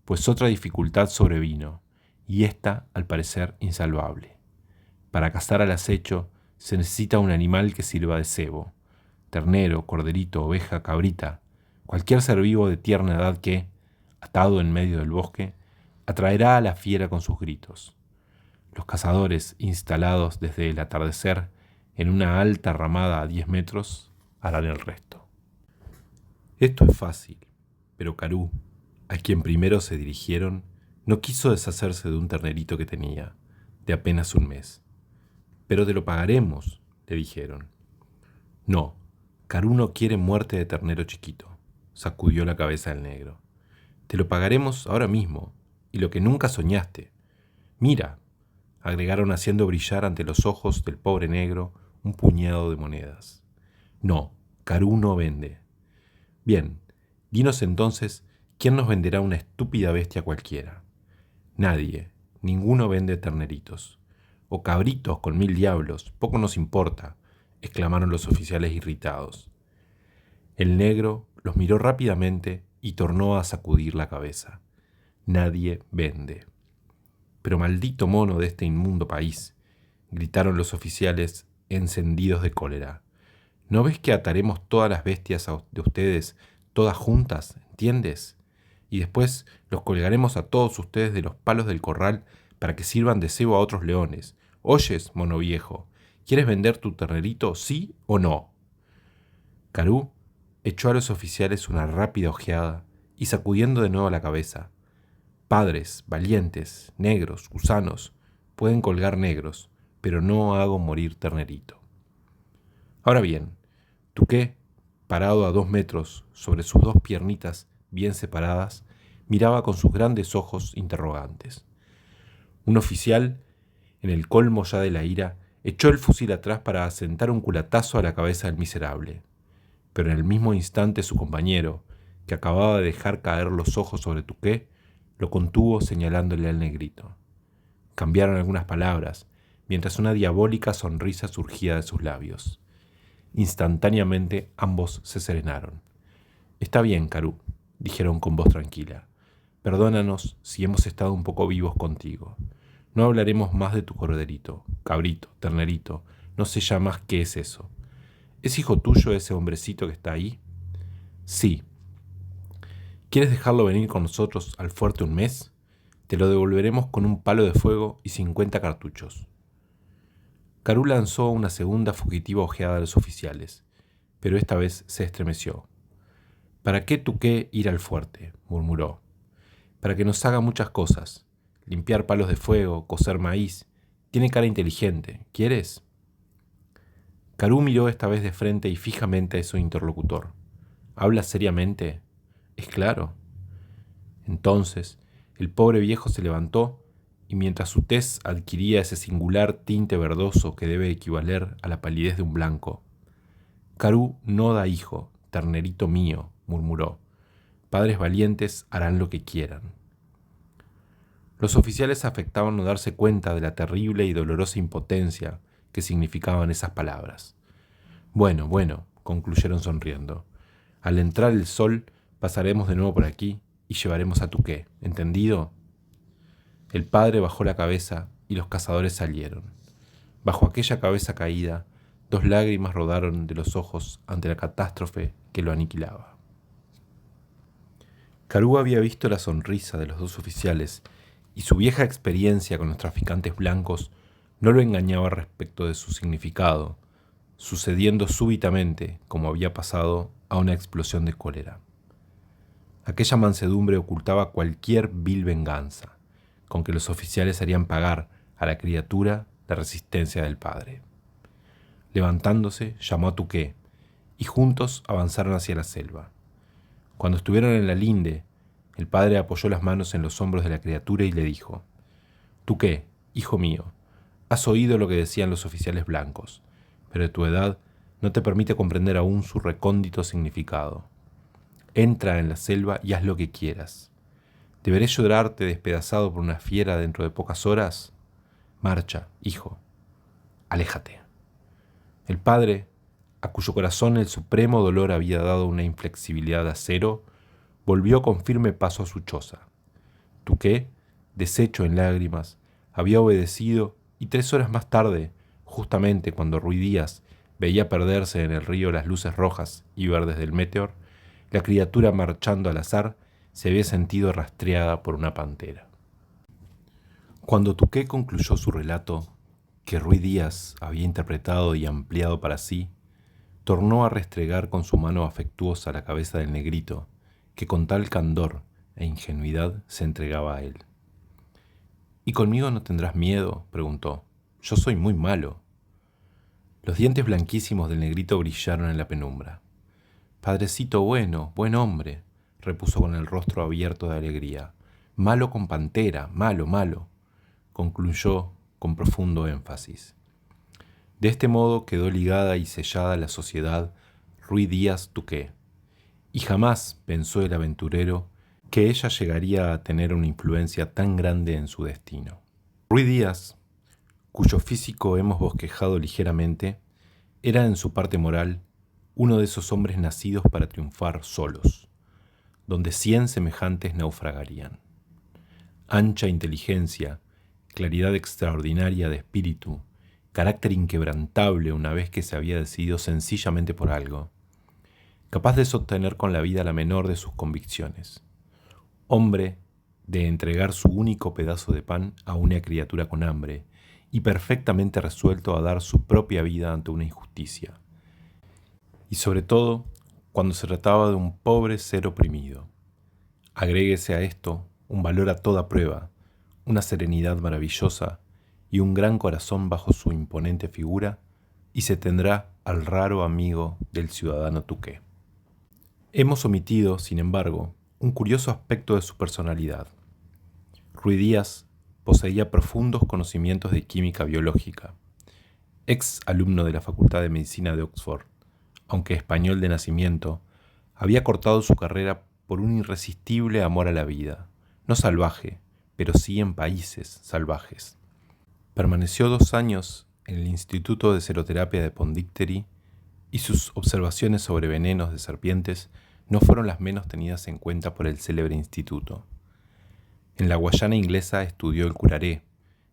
pues otra dificultad sobrevino, y esta al parecer insalvable. Para cazar al acecho se necesita un animal que sirva de cebo: ternero, corderito, oveja, cabrita, cualquier ser vivo de tierna edad que, atado en medio del bosque, atraerá a la fiera con sus gritos. Los cazadores, instalados desde el atardecer en una alta ramada a 10 metros, harán el resto. Esto es fácil, pero Karú, a quien primero se dirigieron, no quiso deshacerse de un ternerito que tenía, de apenas un mes. «Pero te lo pagaremos», le dijeron. «No, Karú no quiere muerte de ternero chiquito», sacudió la cabeza el negro. «Te lo pagaremos ahora mismo, y lo que nunca soñaste. Mira», agregaron haciendo brillar ante los ojos del pobre negro un puñado de monedas. «No, Karú no vende». «Bien, dinos entonces quién nos venderá una estúpida bestia cualquiera». «Nadie, ninguno vende terneritos». «O cabritos con 1000 diablos, poco nos importa», exclamaron los oficiales irritados. El negro los miró rápidamente y tornó a sacudir la cabeza. «Nadie vende». «Pero maldito mono de este inmundo país», gritaron los oficiales encendidos de cólera. «¿No ves que ataremos todas las bestias de ustedes, todas juntas, entiendes? Y después los colgaremos a todos ustedes de los palos del corral para que sirvan de cebo a otros leones? ¿Oyes, mono viejo? ¿Quieres vender tu ternerito, sí o no?» Karú echó a los oficiales una rápida ojeada y, sacudiendo de nuevo la cabeza: «Padres, valientes, negros, gusanos, pueden colgar negros, pero no hago morir ternerito». Ahora bien, Tuqué, parado a 2 metros sobre sus 2 piernitas bien separadas, miraba con sus grandes ojos interrogantes. Un oficial, en el colmo ya de la ira, echó el fusil atrás para asentar un culatazo a la cabeza del miserable. Pero en el mismo instante su compañero, que acababa de dejar caer los ojos sobre Tuqué, lo contuvo señalándole al negrito. Cambiaron algunas palabras, mientras una diabólica sonrisa surgía de sus labios. Instantáneamente ambos se serenaron. «Está bien, Karú», dijeron con voz tranquila. «Perdónanos si hemos estado un poco vivos contigo. No hablaremos más de tu corderito, cabrito, ternerito, no sé ya más qué es eso. ¿Es hijo tuyo ese hombrecito que está ahí?» «Sí». «¿Quieres dejarlo venir con nosotros al fuerte un mes? Te lo devolveremos con un palo de fuego y 50 cartuchos». Karú lanzó una segunda fugitiva ojeada a los oficiales, pero esta vez se estremeció. «¿Para qué Tuqué ir al fuerte?», murmuró. «Para que nos haga muchas cosas. Limpiar palos de fuego, cocer maíz. Tiene cara inteligente. ¿Quieres?». Karú miró esta vez de frente y fijamente a su interlocutor. «¿Habla seriamente?». «Es claro». Entonces el pobre viejo se levantó y, mientras su tez adquiría ese singular tinte verdoso que debe equivaler a la palidez de un blanco: «Karú no da hijo, ternerito mío», murmuró. «Padres valientes harán lo que quieran». Los oficiales afectaban no darse cuenta de la terrible y dolorosa impotencia que significaban esas palabras. «Bueno, bueno», concluyeron sonriendo. «Al entrar el sol pasaremos de nuevo por aquí y llevaremos a Tuqué, ¿entendido?». El padre bajó la cabeza y los cazadores salieron. Bajo aquella cabeza caída, 2 lágrimas rodaron de los ojos ante la catástrofe que lo aniquilaba. Karú había visto la sonrisa de los 2 oficiales y su vieja experiencia con los traficantes blancos no lo engañaba respecto de su significado, sucediendo súbitamente, como había pasado, a una explosión de cólera. Aquella mansedumbre ocultaba cualquier vil venganza, con que los oficiales harían pagar a la criatura la resistencia del padre. Levantándose, llamó a Tuqué, y juntos avanzaron hacia la selva. Cuando estuvieron en la linde, el padre apoyó las manos en los hombros de la criatura y le dijo: «Tuqué, hijo mío, has oído lo que decían los oficiales blancos, pero tu edad no te permite comprender aún su recóndito significado. Entra en la selva y haz lo que quieras. ¿Deberé llorarte despedazado por una fiera dentro de pocas horas? Marcha, hijo. Aléjate». El padre, a cuyo corazón el supremo dolor había dado una inflexibilidad de acero, volvió con firme paso a su choza. Tuqué, deshecho en lágrimas, había obedecido Y 3 horas más tarde, justamente cuando Ruy Díaz veía perderse en el río las luces rojas y verdes del Meteor, la criatura marchando al azar se había sentido rastreada por una pantera. Cuando Tuqué concluyó su relato, que Ruy Díaz había interpretado y ampliado para sí, tornó a restregar con su mano afectuosa la cabeza del negrito, que con tal candor e ingenuidad se entregaba a él. ¿Y conmigo no tendrás miedo?, preguntó. Yo soy muy malo. Los dientes blanquísimos del negrito brillaron en la penumbra. Padrecito bueno, buen hombre, repuso con el rostro abierto de alegría. Malo con pantera, malo, malo, concluyó con profundo énfasis. De este modo quedó ligada y sellada la sociedad Ruy Díaz Tuqué, y jamás pensó el aventurero que ella llegaría a tener una influencia tan grande en su destino. Ruy Díaz, cuyo físico hemos bosquejado ligeramente, era en su parte moral uno de esos hombres nacidos para triunfar solos, donde 100 semejantes naufragarían. Ancha inteligencia, claridad extraordinaria de espíritu, carácter inquebrantable una vez que se había decidido sencillamente por algo, capaz de sostener con la vida la menor de sus convicciones, hombre de entregar su único pedazo de pan a una criatura con hambre y perfectamente resuelto a dar su propia vida ante una injusticia, y sobre todo cuando se trataba de un pobre ser oprimido. Agréguese a esto un valor a toda prueba, una serenidad maravillosa y un gran corazón bajo su imponente figura, y se tendrá al raro amigo del ciudadano Tuqué. Hemos omitido, sin embargo, un curioso aspecto de su personalidad. Ruy Díaz poseía profundos conocimientos de química biológica. Ex alumno de la Facultad de Medicina de Oxford, aunque español de nacimiento, había cortado su carrera por un irresistible amor a la vida, no salvaje, pero sí en países salvajes. Permaneció 2 años en el Instituto de Seroterapia de Pondicherry y sus observaciones sobre venenos de serpientes no fueron las menos tenidas en cuenta por el célebre instituto. En la Guayana inglesa estudió el curaré,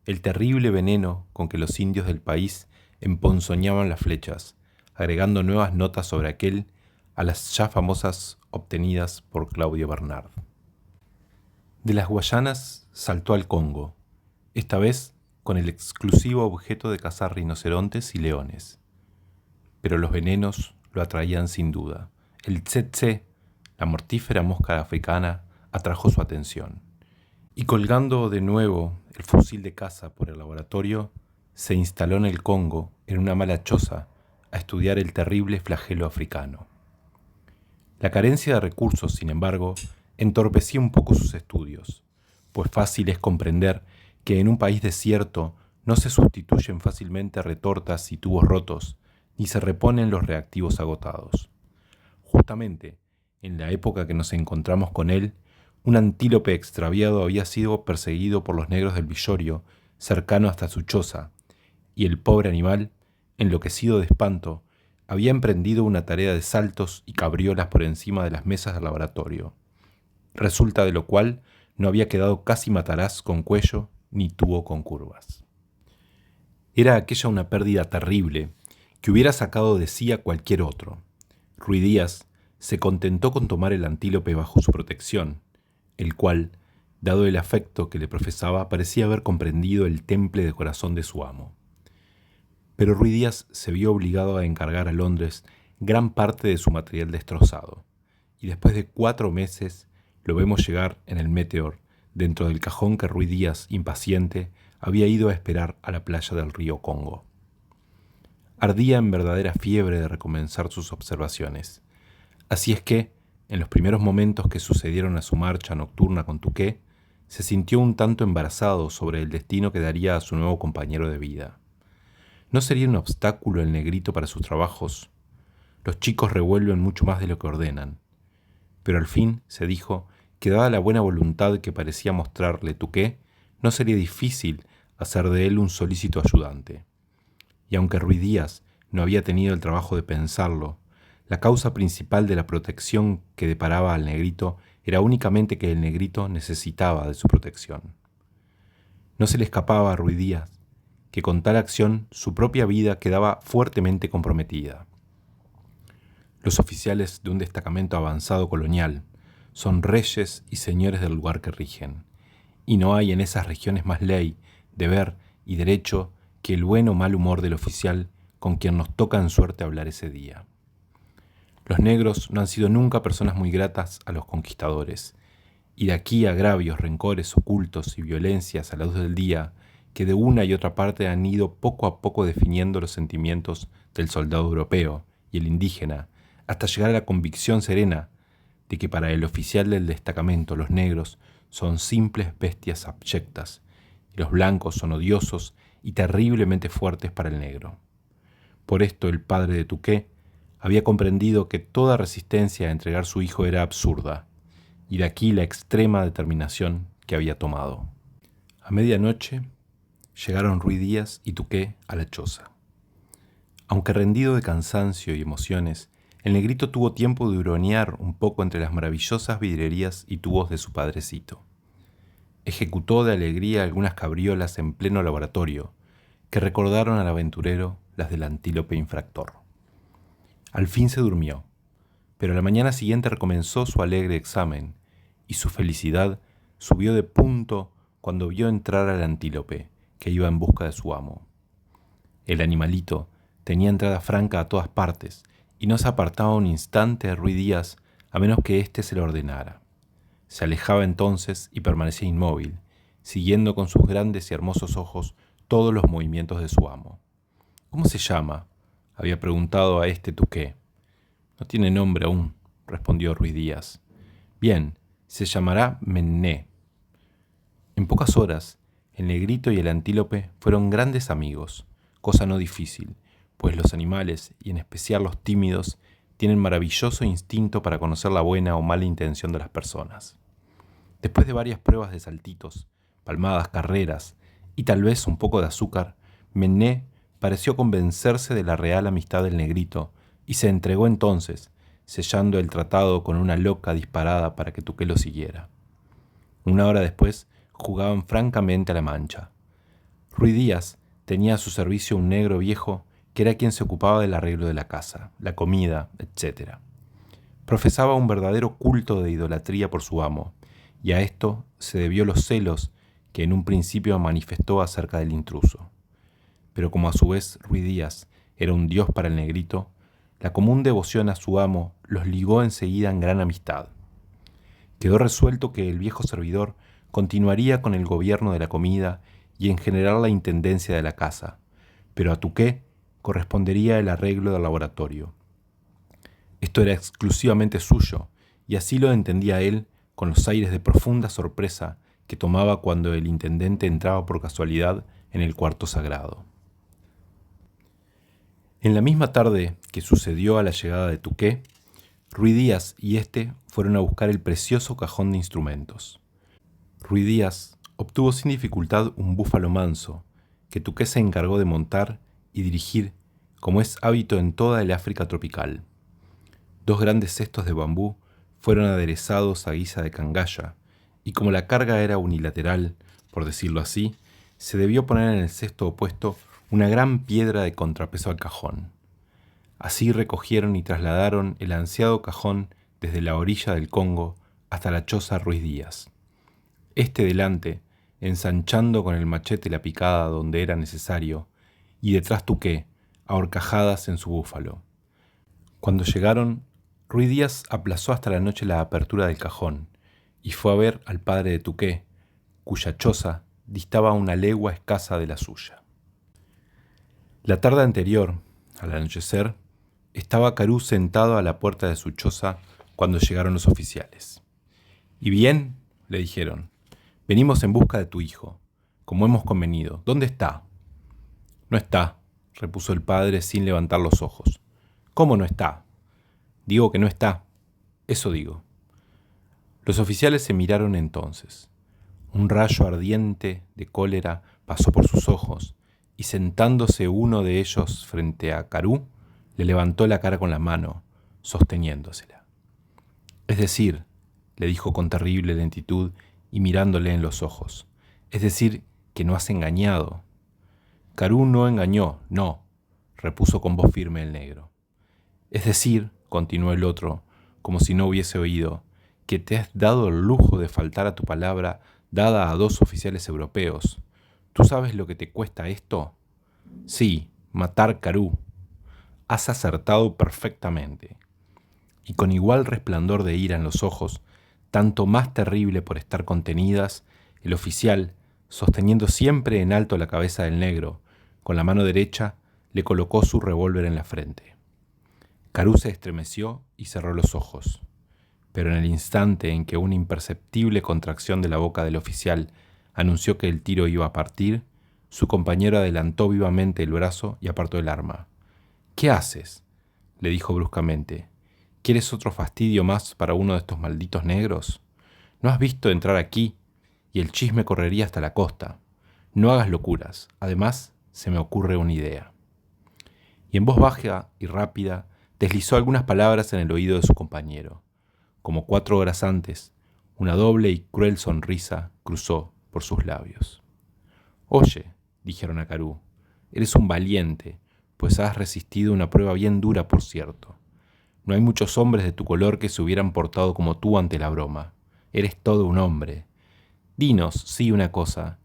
el terrible veneno con que los indios del país emponzoñaban las flechas, agregando nuevas notas sobre aquel a las ya famosas obtenidas por Claudio Bernard. De las Guayanas saltó al Congo, esta vez con el exclusivo objeto de cazar rinocerontes y leones. Pero los venenos lo atraían sin duda. El tsetse, la mortífera mosca africana, atrajo su atención. Y colgando de nuevo el fusil de caza por el laboratorio, se instaló en el Congo, en una mala choza, a estudiar el terrible flagelo africano. La carencia de recursos, sin embargo, entorpecía un poco sus estudios, pues fácil es comprender que en un país desierto no se sustituyen fácilmente retortas y tubos rotos, ni se reponen los reactivos agotados. Justamente, en la época que nos encontramos con él, un antílope extraviado había sido perseguido por los negros del Villorio, cercano hasta su choza, y el pobre animal, enloquecido de espanto, había emprendido una tarea de saltos y cabriolas por encima de las mesas del laboratorio, resulta de lo cual no había quedado casi mataraz con cuello ni tubo con curvas. Era aquella una pérdida terrible que hubiera sacado de sí a cualquier otro. Ruy Díaz se contentó con tomar el antílope bajo su protección, el cual, dado el afecto que le profesaba, parecía haber comprendido el temple de corazón de su amo. Pero Ruy Díaz se vio obligado a encargar a Londres gran parte de su material destrozado, y después de 4 meses lo vemos llegar en el Meteor, dentro del cajón que Ruy Díaz, impaciente, había ido a esperar a la playa del río Congo. Ardía en verdadera fiebre de recomenzar sus observaciones. Así es que, en los primeros momentos que sucedieron a su marcha nocturna con Tuqué, se sintió un tanto embarazado sobre el destino que daría a su nuevo compañero de vida. ¿No sería un obstáculo el negrito para sus trabajos? Los chicos revuelven mucho más de lo que ordenan. Pero al fin se dijo que, dada la buena voluntad que parecía mostrarle Tuqué, no sería difícil hacer de él un solícito ayudante. Y aunque Ruy Díaz no había tenido el trabajo de pensarlo, la causa principal de la protección que deparaba al negrito era únicamente que el negrito necesitaba de su protección. No se le escapaba a Ruy Díaz que con tal acción su propia vida quedaba fuertemente comprometida. Los oficiales de un destacamento avanzado colonial son reyes y señores del lugar que rigen, y no hay en esas regiones más ley, deber y derecho que el buen o mal humor del oficial con quien nos toca en suerte hablar ese día. Los negros no han sido nunca personas muy gratas a los conquistadores, y de aquí agravios, rencores ocultos y violencias a la luz del día que de una y otra parte han ido poco a poco definiendo los sentimientos del soldado europeo y el indígena, hasta llegar a la convicción serena de que para el oficial del destacamento los negros son simples bestias abyectas, y los blancos son odiosos y terriblemente fuertes para el negro. Por esto el padre de Tuké había comprendido que toda resistencia a entregar su hijo era absurda, y de aquí la extrema determinación que había tomado. A medianoche llegaron Ruy Díaz y Tuké a la choza. Aunque rendido de cansancio y emociones, el negrito tuvo tiempo de huronear un poco entre las maravillosas vidrierías y tubos de su padrecito. Ejecutó de alegría algunas cabriolas en pleno laboratorio, que recordaron al aventurero las del antílope infractor. Al fin se durmió, pero a la mañana siguiente recomenzó su alegre examen, y su felicidad subió de punto cuando vio entrar al antílope, que iba en busca de su amo. El animalito tenía entrada franca a todas partes, y no se apartaba un instante de Ruy Díaz a menos que éste se lo ordenara. Se alejaba entonces y permanecía inmóvil, siguiendo con sus grandes y hermosos ojos todos los movimientos de su amo. «¿Cómo se llama?», había preguntado a este Tuké. «No tiene nombre aún», respondió Ruy Díaz. «Bien, se llamará Menné». En pocas horas, el negrito y el antílope fueron grandes amigos, cosa no difícil, pues los animales, y en especial los tímidos, tienen maravilloso instinto para conocer la buena o mala intención de las personas. Después de varias pruebas de saltitos, palmadas, carreras y tal vez un poco de azúcar, Menné pareció convencerse de la real amistad del negrito y se entregó entonces, sellando el tratado con una loca disparada para que Tuké lo siguiera. Una hora después jugaban francamente a la mancha. Ruy Díaz tenía a su servicio un negro viejo que era quien se ocupaba del arreglo de la casa, la comida, etc. Profesaba un verdadero culto de idolatría por su amo, y a esto se debió los celos que en un principio manifestó acerca del intruso. Pero como a su vez Ruy Díaz era un dios para el negrito, la común devoción a su amo los ligó enseguida en gran amistad. Quedó resuelto que el viejo servidor continuaría con el gobierno de la comida y en general la intendencia de la casa, pero a Tuké correspondería el arreglo del laboratorio. Esto era exclusivamente suyo, y así lo entendía él con los aires de profunda sorpresa que tomaba cuando el intendente entraba por casualidad en el cuarto sagrado. En la misma tarde que sucedió a la llegada de Tuké, Ruy Díaz y éste fueron a buscar el precioso cajón de instrumentos. Ruy Díaz obtuvo sin dificultad un búfalo manso, que Tuké se encargó de montar y dirigir, como es hábito en toda el África tropical. 2 grandes cestos de bambú fueron aderezados a guisa de cangalla, y como la carga era unilateral, por decirlo así, se debió poner en el cesto opuesto una gran piedra de contrapeso al cajón. Así recogieron y trasladaron el ansiado cajón desde la orilla del Congo hasta la choza Ruy Díaz. Este delante, ensanchando con el machete la picada donde era necesario, y detrás Tuké, a horcajadas en su búfalo. Cuando llegaron, Ruy Díaz aplazó hasta la noche la apertura del cajón, y fue a ver al padre de Tuké, cuya choza distaba una legua escasa de la suya. La tarde anterior, al anochecer, estaba Carú sentado a la puerta de su choza cuando llegaron los oficiales. «¿Y bien?», le dijeron. «Venimos en busca de tu hijo, como hemos convenido. ¿Dónde está?». «No está», repuso el padre sin levantar los ojos. «¿Cómo no está?». «Digo que no está. Eso digo». Los oficiales se miraron entonces. Un rayo ardiente de cólera pasó por sus ojos, y sentándose uno de ellos frente a Carú, le levantó la cara con la mano, sosteniéndosela. «Es decir», le dijo con terrible lentitud y mirándole en los ojos, «es decir, que no has engañado». Carú no engañó, no, repuso con voz firme el negro. Es decir, continuó el otro, como si no hubiese oído, que te has dado el lujo de faltar a tu palabra dada a 2 oficiales europeos. ¿Tú sabes lo que te cuesta esto? Sí, matar Carú. Has acertado perfectamente. Y con igual resplandor de ira en los ojos, tanto más terrible por estar contenidas, el oficial, sosteniendo siempre en alto la cabeza del negro, con la mano derecha le colocó su revólver en la frente. Carú se estremeció y cerró los ojos, pero en el instante en que una imperceptible contracción de la boca del oficial anunció que el tiro iba a partir, su compañero adelantó vivamente el brazo y apartó el arma. «¿Qué haces?», le dijo bruscamente. «¿Quieres otro fastidio más para uno de estos malditos negros? ¿No has visto entrar aquí? Y el chisme correría hasta la costa. No hagas locuras. Además, se me ocurre una idea». Y en voz baja y rápida deslizó algunas palabras en el oído de su compañero. Como 4 horas antes, una doble y cruel sonrisa cruzó por sus labios. «Oye», dijeron a Carú, «eres un valiente, pues has resistido una prueba bien dura, por cierto. No hay muchos hombres de tu color que se hubieran portado como tú ante la broma. Eres todo un hombre. Dinos, sí, una cosa.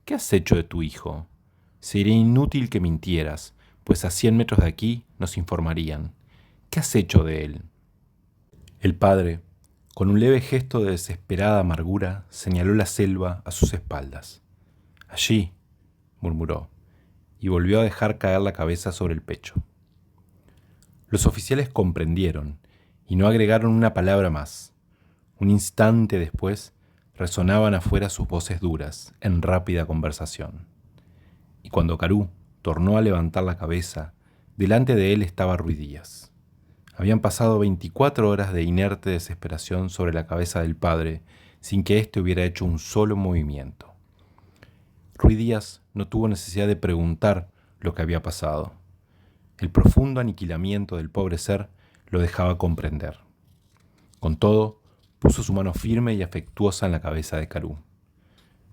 ¿Qué has hecho de tu hijo? Sería inútil que mintieras, pues a 100 metros de aquí nos informarían. ¿Qué has hecho de él?» El padre, con un leve gesto de desesperada amargura, señaló la selva a sus espaldas. «Allí», murmuró, y volvió a dejar caer la cabeza sobre el pecho. Los oficiales comprendieron y no agregaron una palabra más. Un instante después resonaban afuera sus voces duras, en rápida conversación. Y cuando Carú tornó a levantar la cabeza, delante de él estaba Ruy Díaz. Habían pasado 24 horas de inerte desesperación sobre la cabeza del padre, sin que éste hubiera hecho un solo movimiento. Ruy Díaz no tuvo necesidad de preguntar lo que había pasado. El profundo aniquilamiento del pobre ser lo dejaba comprender. Con todo, puso su mano firme y afectuosa en la cabeza de Carú.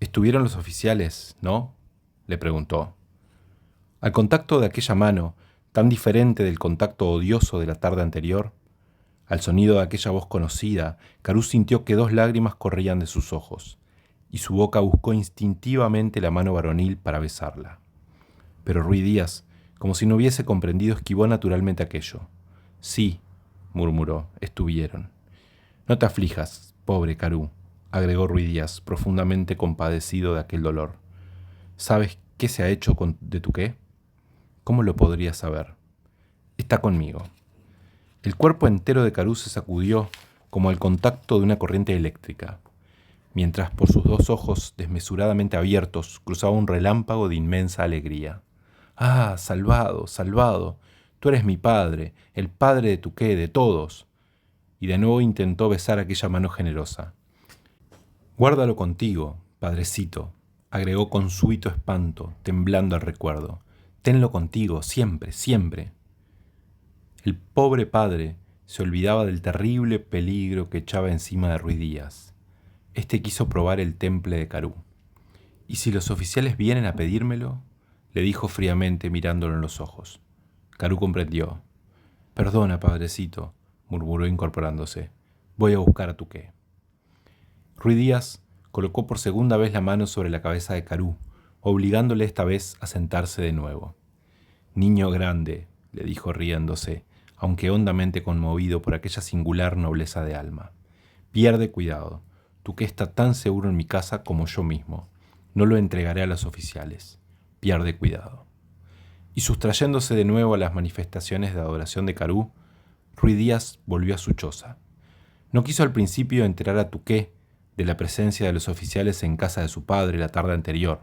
«¿Estuvieron los oficiales, no?», le preguntó. Al contacto de aquella mano, tan diferente del contacto odioso de la tarde anterior, al sonido de aquella voz conocida, Carú sintió que 2 lágrimas corrían de sus ojos, y su boca buscó instintivamente la mano varonil para besarla. Pero Ruy Díaz, como si no hubiese comprendido, esquivó naturalmente aquello. «Sí», murmuró, «estuvieron». «No te aflijas, pobre Carú», agregó Ruy Díaz, profundamente compadecido de aquel dolor. «¿Sabes qué se ha hecho de tu qué?». «¿Cómo lo podría saber?». «Está conmigo». El cuerpo entero de Carú se sacudió como al contacto de una corriente eléctrica, mientras por sus 2 ojos desmesuradamente abiertos cruzaba un relámpago de inmensa alegría. «Ah, salvado, salvado. Tú eres mi padre, el padre de tu qué, de todos». Y de nuevo intentó besar aquella mano generosa. «Guárdalo contigo, padrecito», agregó con súbito espanto, temblando al recuerdo. «Tenlo contigo, siempre, siempre». El pobre padre se olvidaba del terrible peligro que echaba encima de Ruy Díaz. Este quiso probar el temple de Carú. «¿Y si los oficiales vienen a pedírmelo?», le dijo fríamente mirándolo en los ojos. Carú comprendió. «Perdona, padrecito», murmuró incorporándose. «Voy a buscar a tu qué». Ruy Díaz colocó por segunda vez la mano sobre la cabeza de Carú, obligándole esta vez a sentarse de nuevo. «Niño grande», le dijo riéndose, aunque hondamente conmovido por aquella singular nobleza de alma. «Pierde cuidado. Tu qué está tan seguro en mi casa como yo mismo. No lo entregaré a los oficiales. Pierde cuidado». Y sustrayéndose de nuevo a las manifestaciones de adoración de Carú, Ruy Díaz volvió a su choza. No quiso al principio enterar a Tuqué de la presencia de los oficiales en casa de su padre la tarde anterior,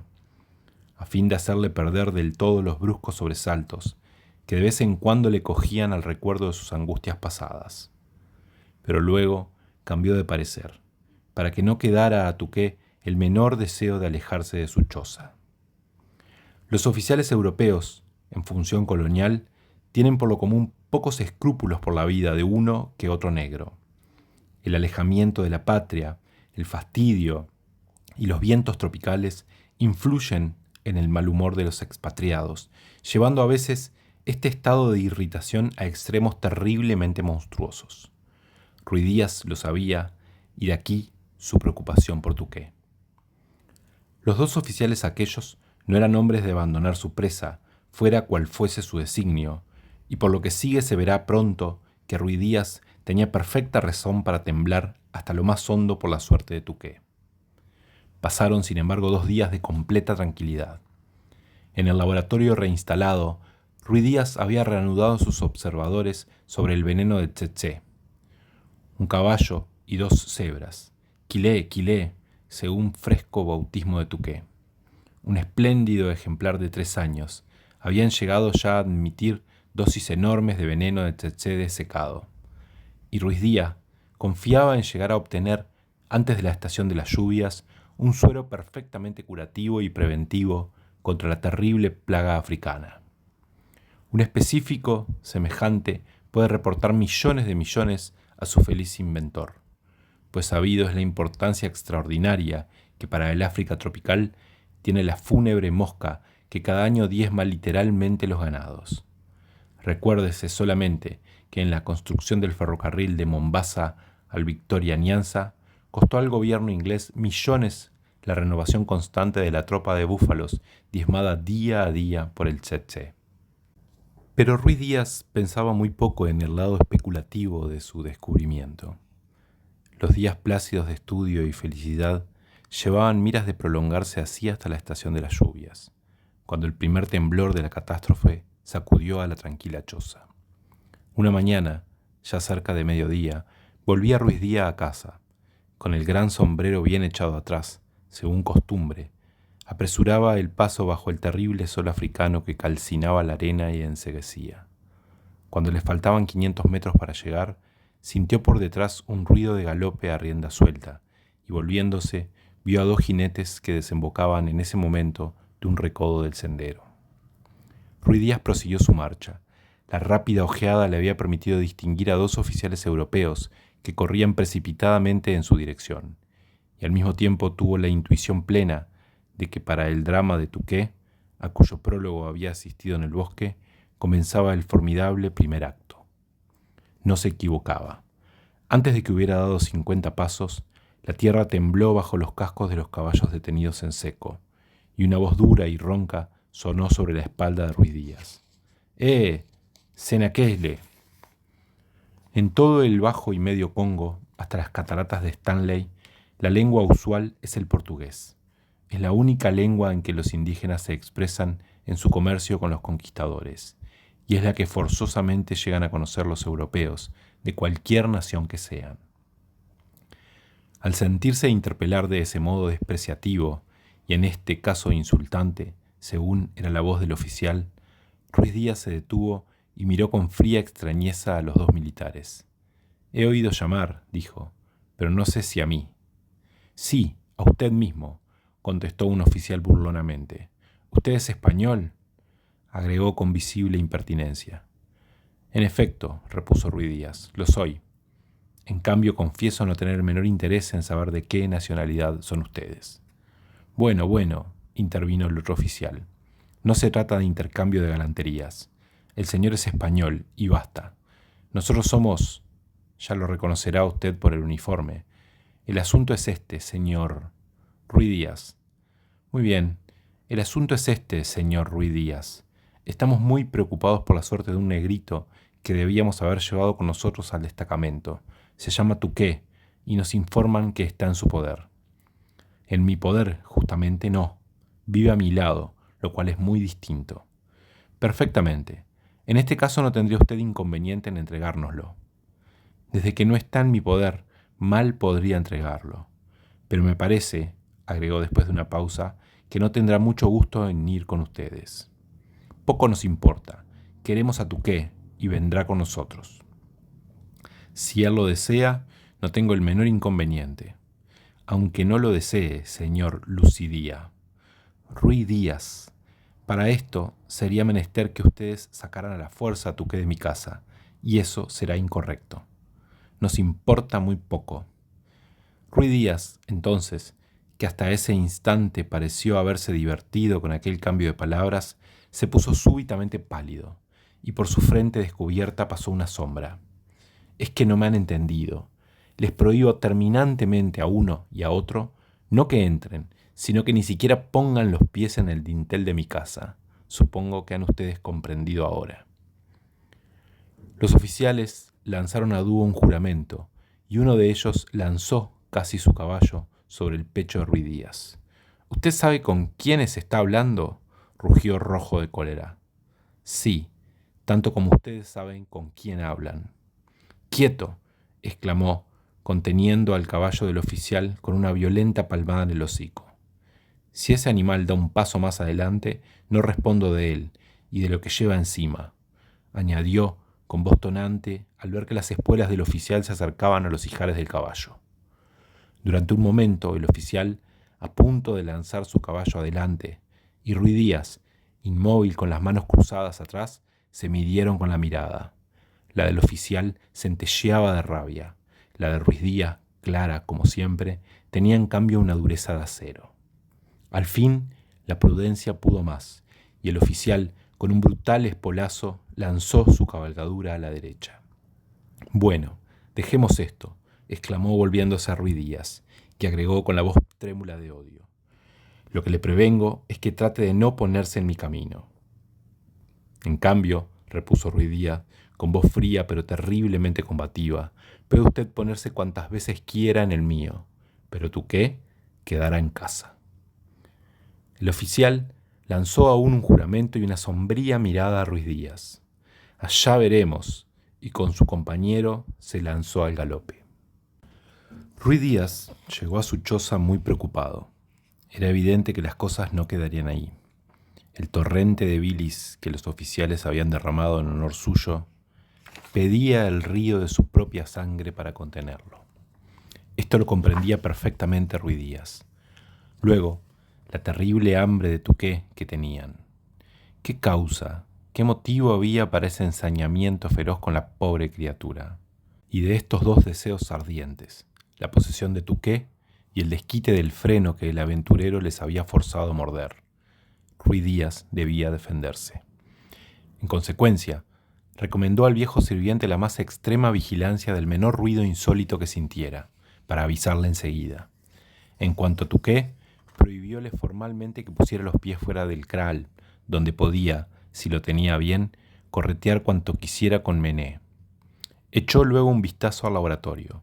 a fin de hacerle perder del todo los bruscos sobresaltos que de vez en cuando le cogían al recuerdo de sus angustias pasadas. Pero luego cambió de parecer, para que no quedara a Tuqué el menor deseo de alejarse de su choza. Los oficiales europeos, en función colonial, tienen por lo común pocos escrúpulos por la vida de uno que otro negro. El alejamiento de la patria, el fastidio y los vientos tropicales influyen en el mal humor de los expatriados, llevando a veces este estado de irritación a extremos terriblemente monstruosos. Ruidíaz lo sabía, y de aquí su preocupación por Touquet. Los dos oficiales aquellos no eran hombres de abandonar su presa, fuera cual fuese su designio, y por lo que sigue se verá pronto que Ruidíaz tenía perfecta razón para temblar hasta lo más hondo por la suerte de Touquet. Pasaron, sin embargo, 2 días de completa tranquilidad. En el laboratorio reinstalado, Ruidíaz había reanudado sus observadores sobre el veneno de tsetse. Un caballo y 2 cebras, Quilé, según fresco bautismo de Touquet. Un espléndido ejemplar de 3 años. Habían llegado ya a admitir dosis enormes de veneno de tsetse desecado. Y Ruidíaz confiaba en llegar a obtener, antes de la estación de las lluvias, un suero perfectamente curativo y preventivo contra la terrible plaga africana. Un específico semejante puede reportar millones de millones a su feliz inventor, pues sabido es la importancia extraordinaria que para el África tropical tiene la fúnebre mosca que cada año diezma literalmente los ganados. Recuérdese solamente que en la construcción del ferrocarril de Mombasa al Victoria Nyanza costó al gobierno inglés millones la renovación constante de la tropa de búfalos diezmada día a día por el tsetse. Pero Ruidíaz pensaba muy poco en el lado especulativo de su descubrimiento. Los días plácidos de estudio y felicidad llevaban miras de prolongarse así hasta la estación de las lluvias, cuando el primer temblor de la catástrofe sacudió a la tranquila choza. Una mañana, ya cerca de mediodía, volvía Ruidíaz a casa, con el gran sombrero bien echado atrás, según costumbre. Apresuraba el paso bajo el terrible sol africano que calcinaba la arena y enceguecía. Cuando le faltaban 500 metros para llegar, sintió por detrás un ruido de galope a rienda suelta, y volviéndose, vio a 2 jinetes que desembocaban en ese momento de un recodo del sendero. Ruidíaz prosiguió su marcha. La rápida ojeada le había permitido distinguir a 2 oficiales europeos que corrían precipitadamente en su dirección, y al mismo tiempo tuvo la intuición plena de que para el drama de Touquet, a cuyo prólogo había asistido en el bosque, comenzaba el formidable primer acto. No se equivocaba. Antes de que hubiera dado 50 pasos, la tierra tembló bajo los cascos de los caballos detenidos en seco, y una voz dura y ronca sonó sobre la espalda de Ruidíaz. Senakele. En todo el Bajo y Medio Congo, hasta las cataratas de Stanley, la lengua usual es el portugués. Es la única lengua en que los indígenas se expresan en su comercio con los conquistadores, y es la que forzosamente llegan a conocer los europeos, de cualquier nación que sean. Al sentirse interpelar de ese modo despreciativo, y en este caso insultante, según era la voz del oficial, Ruidíaz se detuvo y miró con fría extrañeza a los 2 militares. «He oído llamar», dijo, «pero no sé si a mí». «Sí, a usted mismo», contestó un oficial burlonamente. «¿Usted es español?», agregó con visible impertinencia. «En efecto», repuso Ruidíaz, «lo soy. En cambio, confieso no tener el menor interés en saber de qué nacionalidad son ustedes». Bueno, intervino el otro oficial. «No se trata de intercambio de galanterías. El señor es español, y basta. Nosotros somos... ya lo reconocerá usted por el uniforme. El asunto es este, señor Ruidíaz». «Muy bien, el asunto es este, señor Ruidíaz. Estamos muy preocupados por la suerte de un negrito que debíamos haber llevado con nosotros al destacamento. Se llama Touquet, y nos informan que está en su poder». «En mi poder, justamente no. Vive a mi lado, lo cual es muy distinto». «Perfectamente. En este caso no tendría usted inconveniente en entregárnoslo». «Desde que no está en mi poder, mal podría entregarlo. Pero me parece», agregó después de una pausa, «que no tendrá mucho gusto en ir con ustedes». «Poco nos importa. Queremos a Touquet y vendrá con nosotros». «Si él lo desea, no tengo el menor inconveniente». «Aunque no lo desee, señor Lucidía». «Ruidíaz, para esto sería menester que ustedes sacaran a la fuerza a Touquet de mi casa, y eso será incorrecto. Nos importa muy poco». Ruidíaz, entonces, que hasta ese instante pareció haberse divertido con aquel cambio de palabras, se puso súbitamente pálido, y por su frente descubierta pasó una sombra. Es que no me han entendido. Les prohíbo terminantemente a uno y a otro no que entren, sino que ni siquiera pongan los pies en el dintel de mi casa. Supongo que han ustedes comprendido ahora. Los oficiales lanzaron a dúo un juramento, y uno de ellos lanzó casi su caballo sobre el pecho de Ruy Díaz. ¿Usted sabe con quiénes está hablando?, rugió rojo de cólera. Sí, tanto como ustedes saben con quién hablan. ¡Quieto!, exclamó, conteniendo al caballo del oficial con una violenta palmada en el hocico. Si ese animal da un paso más adelante, no respondo de él y de lo que lleva encima, añadió con voz tonante al ver que las espuelas del oficial se acercaban a los ijares del caballo. Durante un momento el oficial, a punto de lanzar su caballo adelante, y Ruy Díaz, inmóvil con las manos cruzadas atrás, se midieron con la mirada. La del oficial centelleaba de rabia. La de Ruy Díaz, clara como siempre, tenía en cambio una dureza de acero. Al fin, la prudencia pudo más, y el oficial, con un brutal espolazo, lanzó su cabalgadura a la derecha. «Bueno, dejemos esto», exclamó volviéndose a Ruy Díaz, que agregó con la voz trémula de odio. «Lo que le prevengo es que trate de no ponerse en mi camino». «En cambio», repuso Ruy Díaz, con voz fría pero terriblemente combativa, «puede usted ponerse cuantas veces quiera en el mío, pero Touquet quedará en casa». El oficial lanzó aún un juramento y una sombría mirada a Ruy Díaz. «Allá veremos», y con su compañero se lanzó al galope. Ruy Díaz llegó a su choza muy preocupado. Era evidente que las cosas no quedarían ahí. El torrente de bilis que los oficiales habían derramado en honor suyo pedía el río de su propia sangre para contenerlo. Esto lo comprendía perfectamente Ruy Díaz. Luego, la terrible hambre de Touquet que tenían. ¿Qué causa, qué motivo había para ese ensañamiento feroz con la pobre criatura? Y de estos dos deseos ardientes, la posesión de Touquet y el desquite del freno que el aventurero les había forzado a morder, Ruy Díaz debía defenderse. En consecuencia, recomendó al viejo sirviente la más extrema vigilancia del menor ruido insólito que sintiera, para avisarle enseguida. En cuanto a Touquet, prohibióle formalmente que pusiera los pies fuera del kraal, donde podía, si lo tenía bien, corretear cuanto quisiera con Mené. Echó luego un vistazo al laboratorio,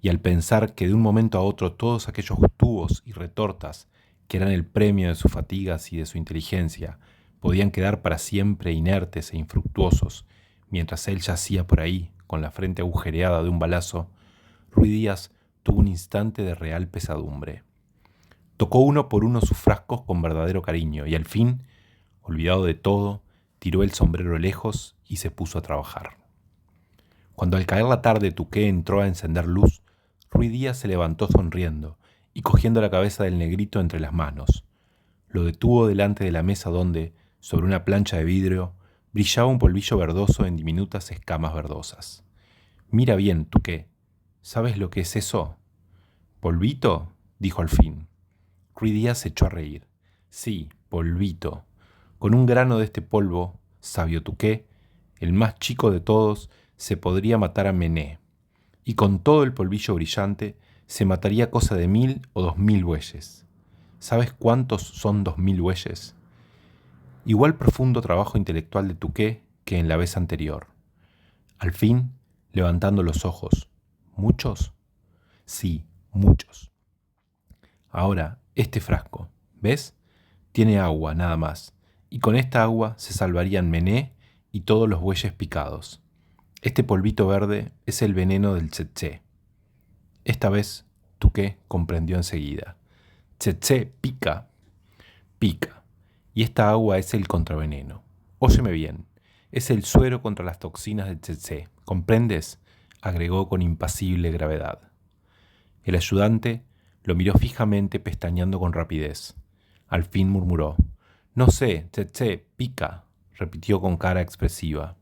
y al pensar que de un momento a otro todos aquellos tubos y retortas, que eran el premio de sus fatigas y de su inteligencia, podían quedar para siempre inertes e infructuosos, mientras él yacía por ahí, con la frente agujereada de un balazo, Ruy Díaz tuvo un instante de real pesadumbre. Tocó uno por uno sus frascos con verdadero cariño y al fin, olvidado de todo, tiró el sombrero lejos y se puso a trabajar. Cuando al caer la tarde Touquet entró a encender luz, Ruy Díaz se levantó sonriendo y cogiendo la cabeza del negrito entre las manos. Lo detuvo delante de la mesa donde, sobre una plancha de vidrio, brillaba un polvillo verdoso en diminutas escamas verdosas. «Mira bien, Touquet, ¿sabes lo que es eso?» «¿Polvito?», dijo al fin. Ruy Díaz se echó a reír. «Sí, polvito. Con un grano de este polvo, sabio Touquet, el más chico de todos, se podría matar a Mené, y con todo el polvillo brillante se mataría cosa de 1000 o 2000 bueyes. ¿Sabes cuántos son 2000 bueyes?» Igual profundo trabajo intelectual de Touquet que en la vez anterior. Al fin, levantando los ojos. ¿Muchos? Sí, muchos. Ahora, este frasco, ¿ves? Tiene agua, nada más, y con esta agua se salvarían Mené y todos los bueyes picados. Este polvito verde es el veneno del tsetse. Esta vez Touquet comprendió enseguida. Tsetse pica. Pica. Y esta agua es el contraveneno. Óyeme bien, es el suero contra las toxinas del tsetse. ¿Comprendes?, agregó con impasible gravedad. El ayudante lo miró fijamente pestañeando con rapidez. Al fin murmuró. «No sé, tsetse, pica», repitió con cara expresiva.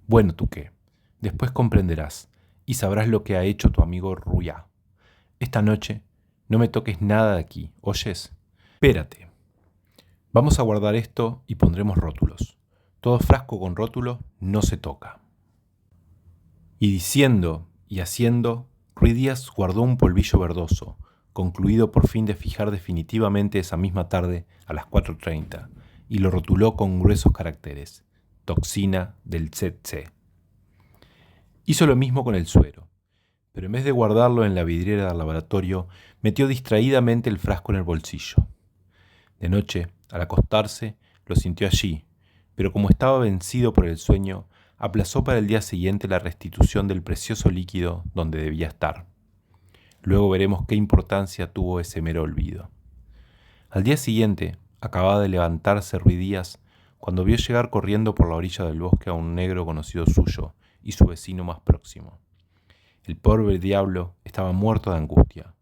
«Bueno, Touquet, después comprenderás y sabrás lo que ha hecho tu amigo Ruya. Esta noche No me toques nada de aquí, ¿oyes? Espérate. Vamos a guardar esto y pondremos rótulos. Todo frasco con rótulo no se toca. Y diciendo y haciendo, Ruy Díaz guardó un polvillo verdoso, concluido por fin de fijar definitivamente esa misma tarde a las 4:30, y lo rotuló con gruesos caracteres: toxina del tsetse. Hizo lo mismo con el suero, pero en vez de guardarlo en la vidriera del laboratorio, metió distraídamente el frasco en el bolsillo. De noche, al acostarse, lo sintió allí, pero como estaba vencido por el sueño, aplazó para el día siguiente la restitución del precioso líquido donde debía estar. Luego veremos qué importancia tuvo ese mero olvido. Al día siguiente, acababa de levantarse Ruy Díaz cuando vio llegar corriendo por la orilla del bosque a un negro conocido suyo y su vecino más próximo. El pobre diablo estaba muerto de angustia.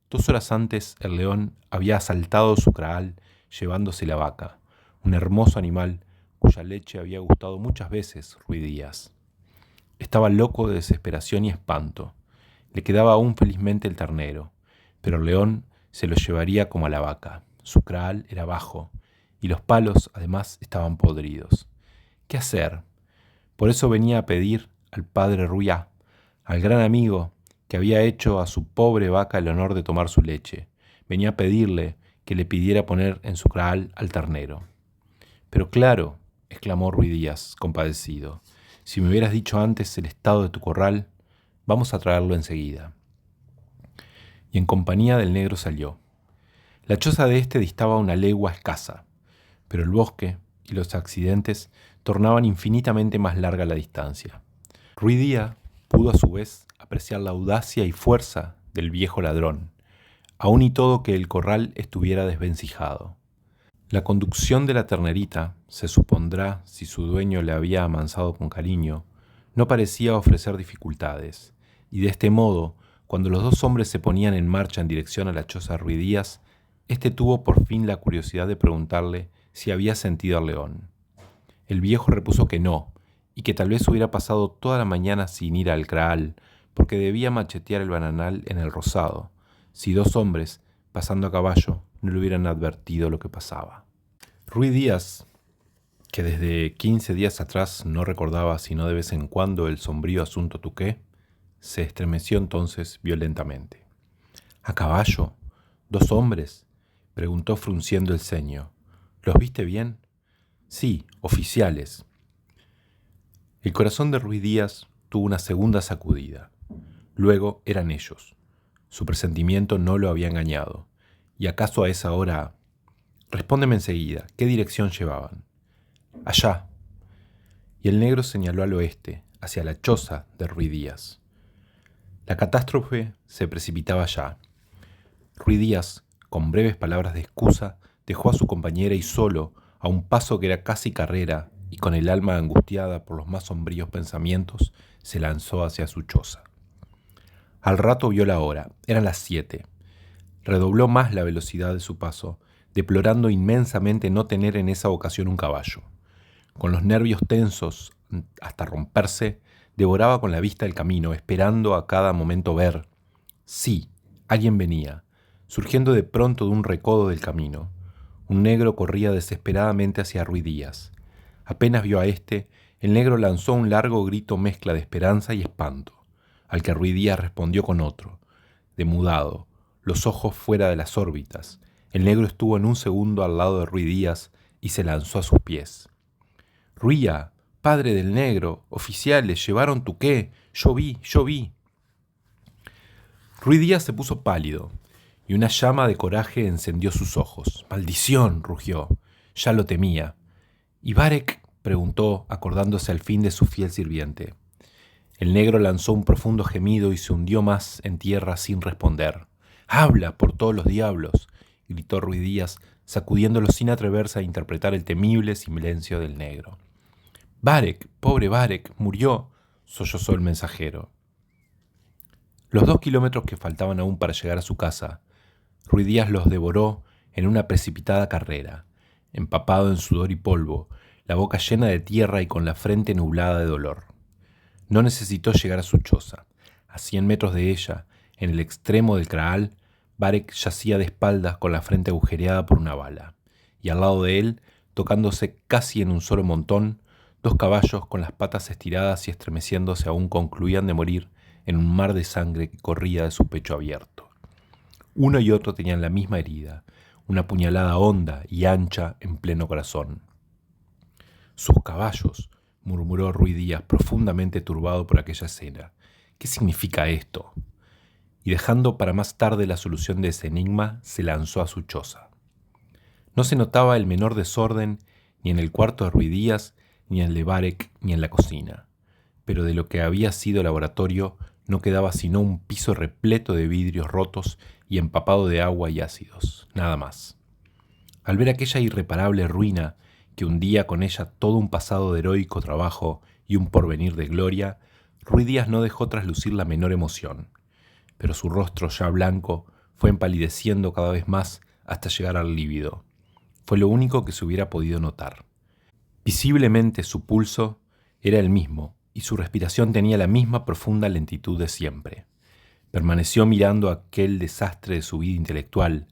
2 horas antes, el león había asaltado su corral llevándose la vaca, un hermoso animal cuya leche había gustado muchas veces Ruy Díaz. Estaba loco de desesperación y espanto. Le quedaba aún felizmente el ternero, pero el león se lo llevaría como a la vaca. Su corral era bajo y los palos, además, estaban podridos. ¿Qué hacer? Por eso venía a pedir al padre Ruyá, al gran amigo que había hecho a su pobre vaca el honor de tomar su leche. Venía a pedirle que le pidiera poner en su corral al ternero. Pero claro, exclamó Ruy Díaz, compadecido, si me hubieras dicho antes el estado de tu corral, vamos a traerlo enseguida. Y en compañía del negro salió. La choza de éste distaba 1 legua escasa, pero el bosque y los accidentes tornaban infinitamente más larga la distancia. Ruy Díaz pudo a su vez apreciar la audacia y fuerza del viejo ladrón, aun y todo que el corral estuviera desvencijado. La conducción de la ternerita, se supondrá si su dueño le había amansado con cariño, no parecía ofrecer dificultades, y de este modo, cuando los 2 hombres se ponían en marcha en dirección a la choza de Ruy Díaz, éste tuvo por fin la curiosidad de preguntarle si había sentido al león. El viejo repuso que no, y que tal vez hubiera pasado toda la mañana sin ir al corral, porque debía machetear el bananal en el rozado, si 2 hombres, pasando a caballo, no le hubieran advertido lo que pasaba. Ruy Díaz, que desde 15 días atrás no recordaba sino de vez en cuando el sombrío asunto tuqué, se estremeció entonces violentamente. ¿A caballo? ¿2 hombres? Preguntó frunciendo el ceño. ¿Los viste bien? Sí, oficiales. El corazón de Ruy Díaz tuvo una segunda sacudida. Luego eran ellos. Su presentimiento no lo había engañado. ¿Y acaso a esa hora? Respóndeme enseguida, ¿qué dirección llevaban? Allá. Y el negro señaló al oeste, hacia la choza de Ruy Díaz. La catástrofe se precipitaba allá. Ruy Díaz, con breves palabras de excusa, dejó a su compañera y solo, a un paso que era casi carrera, y con el alma angustiada por los más sombríos pensamientos, se lanzó hacia su choza. Al rato vio la hora, eran las 7. Redobló más la velocidad de su paso, deplorando inmensamente no tener en esa ocasión un caballo. Con los nervios tensos hasta romperse, devoraba con la vista el camino, esperando a cada momento ver. Sí, alguien venía, surgiendo de pronto de un recodo del camino. Un negro corría desesperadamente hacia Ruy Díaz. Apenas vio a éste, el negro lanzó un largo grito mezcla de esperanza y espanto, al que Ruy Díaz respondió con otro, demudado, los ojos fuera de las órbitas. El negro estuvo en un segundo al lado de Ruy Díaz y se lanzó a sus pies. Ruía, padre del negro, oficiales, llevaron tuqué, yo vi. Ruy Díaz se puso pálido y una llama de coraje encendió sus ojos. ¡Maldición!, rugió. Ya lo temía. ¿Y Barek?, preguntó, acordándose al fin de su fiel sirviente. El negro lanzó un profundo gemido y se hundió más en tierra sin responder. ¡Habla, por todos los diablos!, gritó Ruy Díaz, sacudiéndolo sin atreverse a interpretar el temible silencio del negro. Barek, pobre Barek, murió, sollozó el mensajero. Los 2 kilómetros que faltaban aún para llegar a su casa, Ruy Díaz los devoró en una precipitada carrera, empapado en sudor y polvo, la boca llena de tierra y con la frente nublada de dolor. No necesitó llegar a su choza. A 100 metros de ella, en el extremo del corral, Varek yacía de espaldas con la frente agujereada por una bala, y al lado de él, tocándose casi en un solo montón, dos caballos con las patas estiradas y estremeciéndose aún concluían de morir en un mar de sangre que corría de su pecho abierto. Uno y otro tenían la misma herida, una puñalada honda y ancha en pleno corazón. «Sus caballos», murmuró Ruy Díaz, profundamente turbado por aquella escena. «¿Qué significa esto?». Y dejando para más tarde la solución de ese enigma, se lanzó a su choza. No se notaba el menor desorden ni en el cuarto de Ruy Díaz, ni en el de Varek, ni en la cocina. Pero de lo que había sido laboratorio no quedaba sino un piso repleto de vidrios rotos y empapado de agua y ácidos, nada más. Al ver aquella irreparable ruina, que hundía con ella todo un pasado de heroico trabajo y un porvenir de gloria, Ruy Díaz no dejó traslucir la menor emoción, pero su rostro ya blanco fue empalideciendo cada vez más hasta llegar al lívido. Fue lo único que se hubiera podido notar. Visiblemente su pulso era el mismo y su respiración tenía la misma profunda lentitud de siempre. Permaneció mirando aquel desastre de su vida intelectual,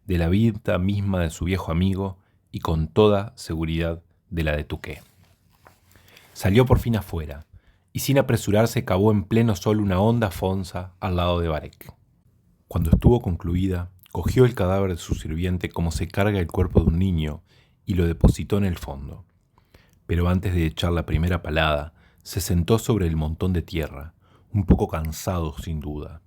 de la vida misma de su viejo amigo y con toda seguridad de la de Touquet. Salió por fin afuera y sin apresurarse cavó en pleno sol una honda fosa al lado de Varek. Cuando estuvo concluida, cogió el cadáver de su sirviente como se carga el cuerpo de un niño y lo depositó en el fondo. Pero antes de echar la primera palada, se sentó sobre el montón de tierra, un poco cansado sin duda.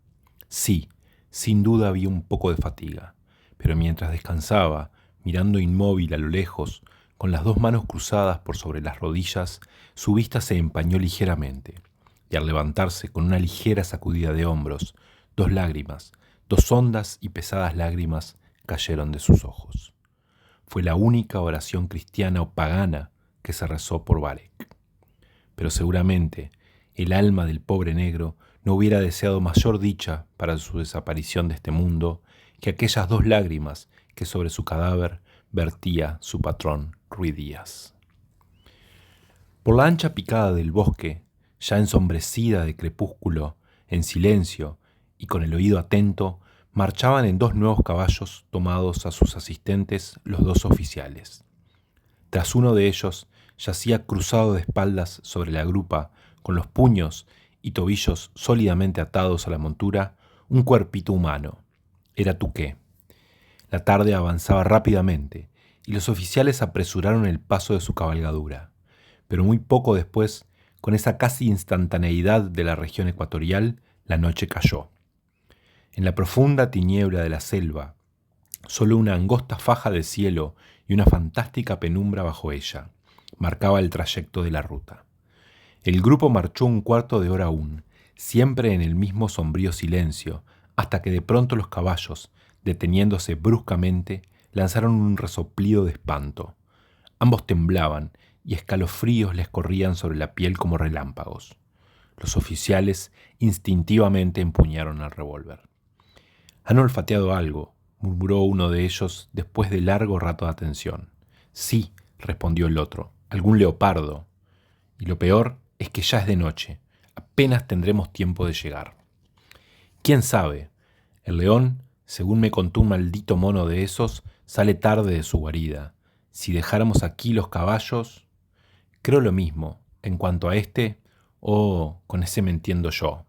Sí, sin duda había un poco de fatiga, pero mientras descansaba, mirando inmóvil a lo lejos, con las dos manos cruzadas por sobre las rodillas, su vista se empañó ligeramente, y al levantarse con una ligera sacudida de hombros, dos lágrimas, dos hondas y pesadas lágrimas, cayeron de sus ojos. Fue la única oración cristiana o pagana que se rezó por Varek. Pero seguramente el alma del pobre negro no hubiera deseado mayor dicha para su desaparición de este mundo que aquellas dos lágrimas que sobre su cadáver vertía su patrón Ruy Díaz. Por la ancha picada del bosque, ya ensombrecida de crepúsculo, en silencio y con el oído atento, marchaban en dos nuevos caballos tomados a sus asistentes los dos oficiales. Tras uno de ellos yacía cruzado de espaldas sobre la grupa, con los puños y tobillos sólidamente atados a la montura, un cuerpito humano. Era Touquet. La tarde avanzaba rápidamente y los oficiales apresuraron el paso de su cabalgadura. Pero muy poco después, con esa casi instantaneidad de la región ecuatorial, la noche cayó. En la profunda tiniebla de la selva, solo una angosta faja de cielo y una fantástica penumbra bajo ella marcaba el trayecto de la ruta. El grupo marchó un cuarto de hora aún, siempre en el mismo sombrío silencio, hasta que de pronto los caballos, deteniéndose bruscamente, lanzaron un resoplido de espanto. Ambos temblaban y escalofríos les corrían sobre la piel como relámpagos. Los oficiales instintivamente empuñaron el revólver. «Han olfateado algo», murmuró uno de ellos después de largo rato de atención. «Sí», respondió el otro, «algún leopardo. Y lo peor es que ya es de noche. Apenas tendremos tiempo de llegar». «¿Quién sabe? El león, según me contó un maldito mono de esos, sale tarde de su guarida. Si dejáramos aquí los caballos...» «Creo lo mismo. En cuanto a este, con ese me entiendo yo».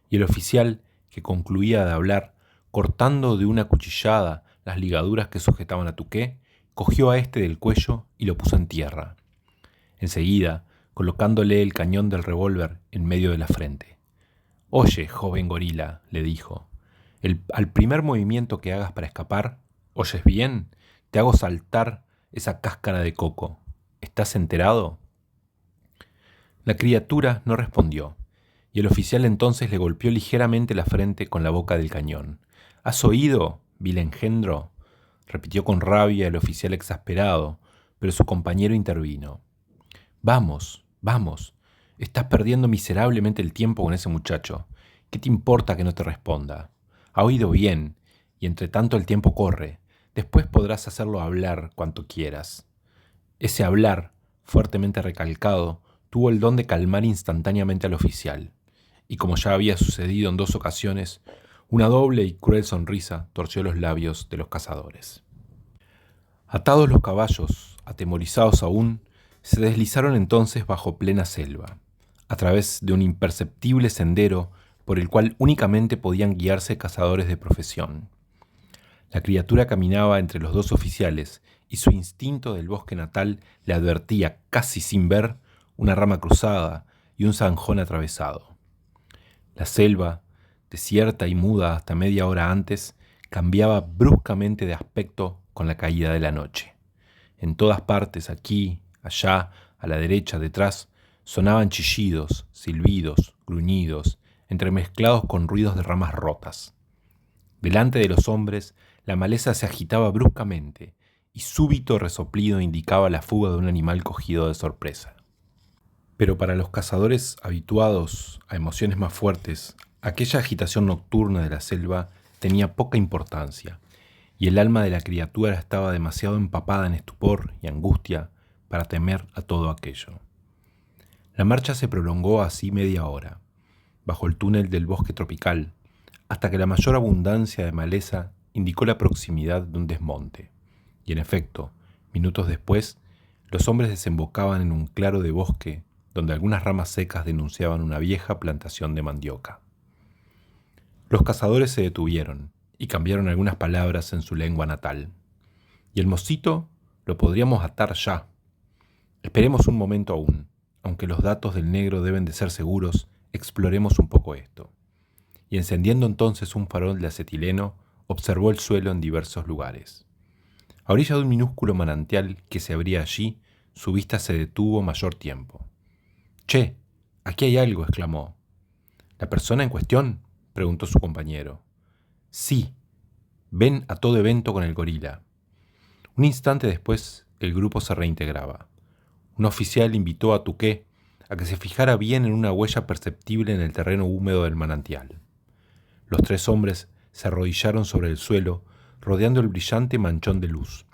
Y el oficial, que concluía de hablar, cortando de una cuchillada las ligaduras que sujetaban a Touquet, cogió a este del cuello y lo puso en tierra. Enseguida, colocándole el cañón del revólver en medio de la frente. «Oye, joven gorila», le dijo, al primer movimiento que hagas para escapar, ¿oyes bien? Te hago saltar esa cáscara de coco. ¿Estás enterado?» La criatura no respondió, y el oficial entonces le golpeó ligeramente la frente con la boca del cañón. «¿Has oído, vil engendro?», repitió con rabia el oficial exasperado, pero su compañero intervino. «Vamos, vamos, estás perdiendo miserablemente el tiempo con ese muchacho. ¿Qué te importa que no te responda? Ha oído bien, y entre tanto el tiempo corre. Después podrás hacerlo hablar cuanto quieras». Ese hablar, fuertemente recalcado, tuvo el don de calmar instantáneamente al oficial, y como ya había sucedido en dos ocasiones, Una doble y cruel sonrisa torció los labios de los cazadores. Atados los caballos, atemorizados aún, se deslizaron entonces bajo plena selva, a través de un imperceptible sendero por el cual únicamente podían guiarse cazadores de profesión. La criatura caminaba entre los dos oficiales y su instinto del bosque natal le advertía, casi sin ver, una rama cruzada y un zanjón atravesado. La selva, desierta y muda hasta media hora antes, cambiaba bruscamente de aspecto con la caída de la noche. En todas partes, aquí, allá, a la derecha, detrás, sonaban chillidos, silbidos, gruñidos, entremezclados con ruidos de ramas rotas. Delante de los hombres, la maleza se agitaba bruscamente y súbito resoplido indicaba la fuga de un animal cogido de sorpresa. Pero para los cazadores habituados a emociones más fuertes, aquella agitación nocturna de la selva tenía poca importancia, y el alma de la criatura estaba demasiado empapada en estupor y angustia para temer a todo aquello. La marcha se prolongó así media hora, bajo el túnel del bosque tropical, hasta que la mayor abundancia de maleza indicó la proximidad de un desmonte, y en efecto, minutos después, los hombres desembocaban en un claro de bosque donde algunas ramas secas denunciaban una vieja plantación de mandioca. Los cazadores se detuvieron y cambiaron algunas palabras en su lengua natal. Y el mocito lo podríamos atar ya. Esperemos un momento aún, aunque los datos del negro deben de ser seguros, exploremos un poco esto. Y encendiendo entonces un farol de acetileno, observó el suelo en diversos lugares. A orilla de un minúsculo manantial que se abría allí, su vista se detuvo mayor tiempo. «Che, aquí hay algo», exclamó. «¿La persona en cuestión?», preguntó su compañero. «Sí, ven a todo evento con el gorila». Un instante después, el grupo se reintegraba. Un oficial invitó a Tuqué a que se fijara bien en una huella perceptible en el terreno húmedo del manantial. Los tres hombres se arrodillaron sobre el suelo, rodeando el brillante manchón de luz,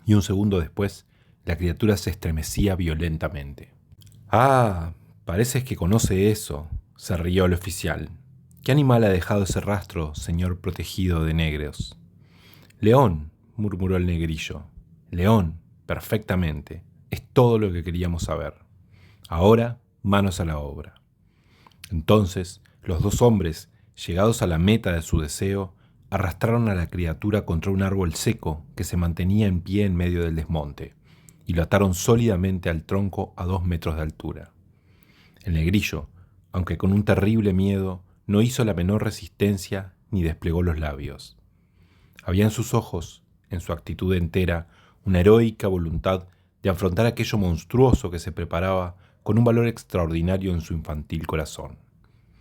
y un segundo después, la criatura se estremecía violentamente. «Ah, parece que conoce eso», se rió el oficial. «¿Qué animal ha dejado ese rastro, señor protegido de negros?» «León», murmuró el negrillo. «León, perfectamente. Es todo lo que queríamos saber. Ahora, manos a la obra». Entonces, los dos hombres, llegados a la meta de su deseo, arrastraron a la criatura contra un árbol seco que se mantenía en pie en medio del desmonte, y lo ataron sólidamente al tronco a 2 metros de altura. El negrillo, aunque con un terrible miedo, no hizo la menor resistencia ni desplegó los labios. Había en sus ojos, en su actitud entera, una heroica voluntad de afrontar aquello monstruoso que se preparaba con un valor extraordinario en su infantil corazón.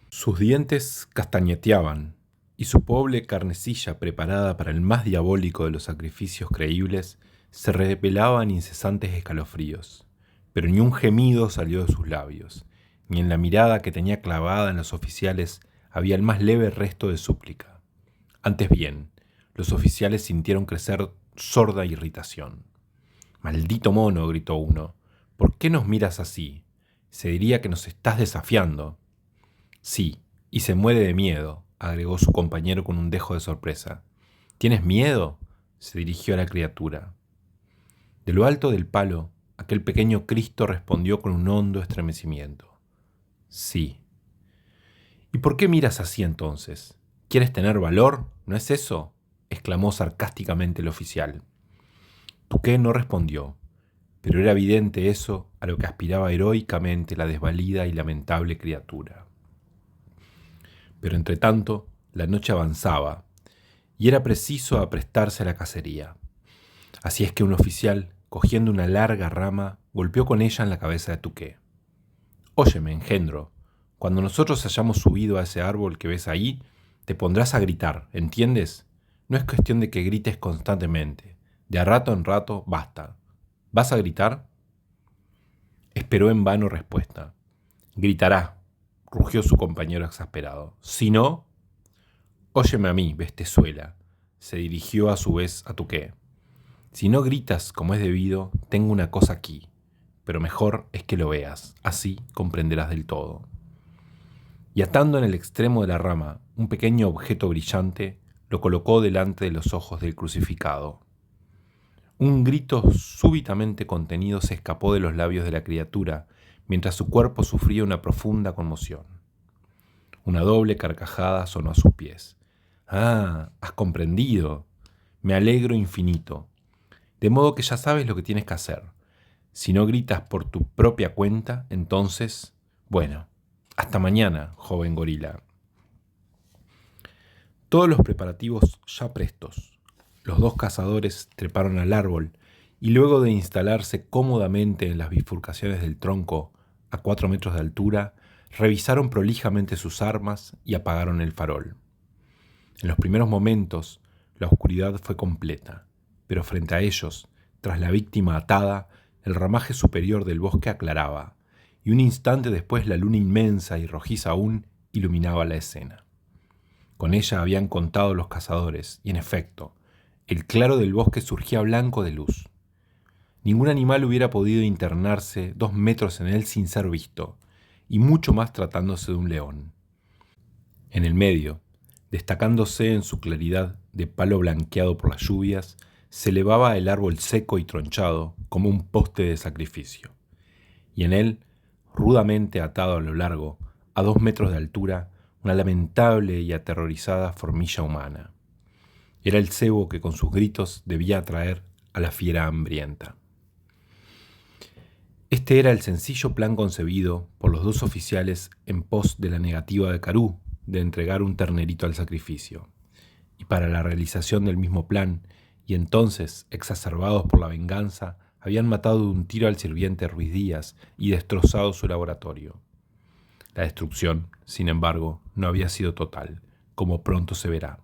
Sus dientes castañeteaban, y su pobre carnecilla preparada para el más diabólico de los sacrificios creíbles se revelaba en incesantes escalofríos, pero ni un gemido salió de sus labios, ni en la mirada que tenía clavada en los oficiales había el más leve resto de súplica. Antes bien, los oficiales sintieron crecer sorda irritación. «Maldito mono», gritó uno, «¿por qué nos miras así? Se diría que nos estás desafiando». «Sí, y se muere de miedo», agregó su compañero con un dejo de sorpresa. «¿Tienes miedo?», se dirigió a la criatura. De lo alto del palo, aquel pequeño Cristo respondió con un hondo estremecimiento. «Sí». «¿Y por qué miras así entonces? ¿Quieres tener valor? ¿No es eso?», exclamó sarcásticamente el oficial. Tuqué no respondió, pero era evidente eso a lo que aspiraba heroicamente la desvalida y lamentable criatura. Pero entre tanto, la noche avanzaba, y era preciso aprestarse a la cacería. Así es que un oficial, cogiendo una larga rama, golpeó con ella en la cabeza de Tuqué. «Óyeme, engendro, cuando nosotros hayamos subido a ese árbol que ves ahí, te pondrás a gritar, ¿entiendes? No es cuestión de que grites constantemente. De a rato en rato, basta. ¿Vas a gritar?». Esperó en vano respuesta. «Gritará», rugió su compañero exasperado. «Si no...». «Óyeme a mí, bestezuela», se dirigió a su vez a Tuqué. «Si no gritas como es debido, tengo una cosa aquí, pero mejor es que lo veas, así comprenderás del todo». Y atando en el extremo de la rama un pequeño objeto brillante, lo colocó delante de los ojos del crucificado. Un grito súbitamente contenido se escapó de los labios de la criatura, mientras su cuerpo sufría una profunda conmoción. Una doble carcajada sonó a sus pies. «Ah, has comprendido. Me alegro infinito. De modo que ya sabes lo que tienes que hacer. Si no gritas por tu propia cuenta, entonces, bueno, hasta mañana, joven gorila». Todos los preparativos ya prestos. Los dos cazadores treparon al árbol y luego de instalarse cómodamente en las bifurcaciones del tronco a 4 metros de altura, revisaron prolijamente sus armas y apagaron el farol. En los primeros momentos, la oscuridad fue completa, pero frente a ellos, tras la víctima atada, el ramaje superior del bosque aclaraba, y un instante después la luna inmensa y rojiza aún iluminaba la escena. Con ella habían contado los cazadores, y en efecto, el claro del bosque surgía blanco de luz. Ningún animal hubiera podido internarse 2 metros en él sin ser visto, y mucho más tratándose de un león. En el medio, destacándose en su claridad de palo blanqueado por las lluvias, se elevaba el árbol seco y tronchado como un poste de sacrificio, y en él, rudamente atado a lo largo, a 2 metros de altura, una lamentable y aterrorizada formilla humana. Era el cebo que con sus gritos debía atraer a la fiera hambrienta. Este era el sencillo plan concebido por los dos oficiales en pos de la negativa de Karú de entregar un ternerito al sacrificio. Y para la realización del mismo plan, y entonces, exacerbados por la venganza, habían matado de un tiro al sirviente Ruiz Díaz y destrozado su laboratorio. La destrucción, sin embargo, no había sido total, como pronto se verá.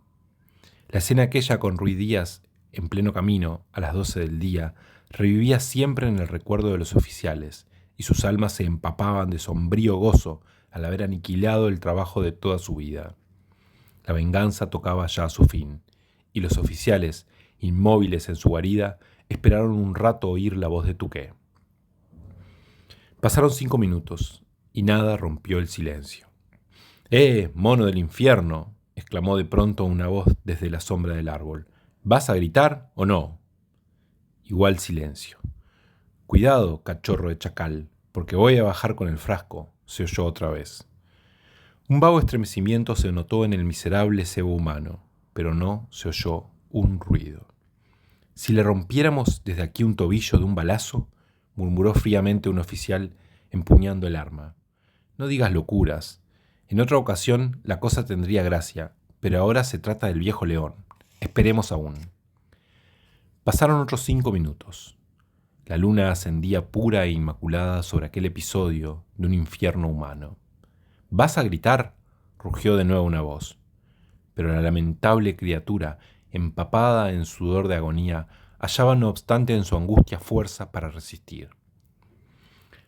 La escena aquella con Ruiz Díaz, en pleno camino, a las 12 del día, revivía siempre en el recuerdo de los oficiales, y sus almas se empapaban de sombrío gozo al haber aniquilado el trabajo de toda su vida. La venganza tocaba ya a su fin, y los oficiales, inmóviles en su guarida, esperaron un rato oír la voz de Tuqué. Pasaron 5 minutos, y nada rompió el silencio. Mono del infierno!, exclamó de pronto una voz desde la sombra del árbol. ¿Vas a gritar o no? Igual silencio. Cuidado, cachorro de chacal, porque voy a bajar con el frasco, se oyó otra vez. Un vago estremecimiento se notó en el miserable cebo humano, pero no se oyó un ruido. Si le rompiéramos desde aquí un tobillo de un balazo, murmuró fríamente un oficial empuñando el arma. No digas locuras. En otra ocasión la cosa tendría gracia, pero ahora se trata del viejo león. Esperemos aún. Pasaron otros 5 minutos. La luna ascendía pura e inmaculada sobre aquel episodio de un infierno humano. ¿Vas a gritar?, rugió de nuevo una voz. Pero la lamentable criatura, empapada en sudor de agonía, hallaba no obstante en su angustia fuerza para resistir.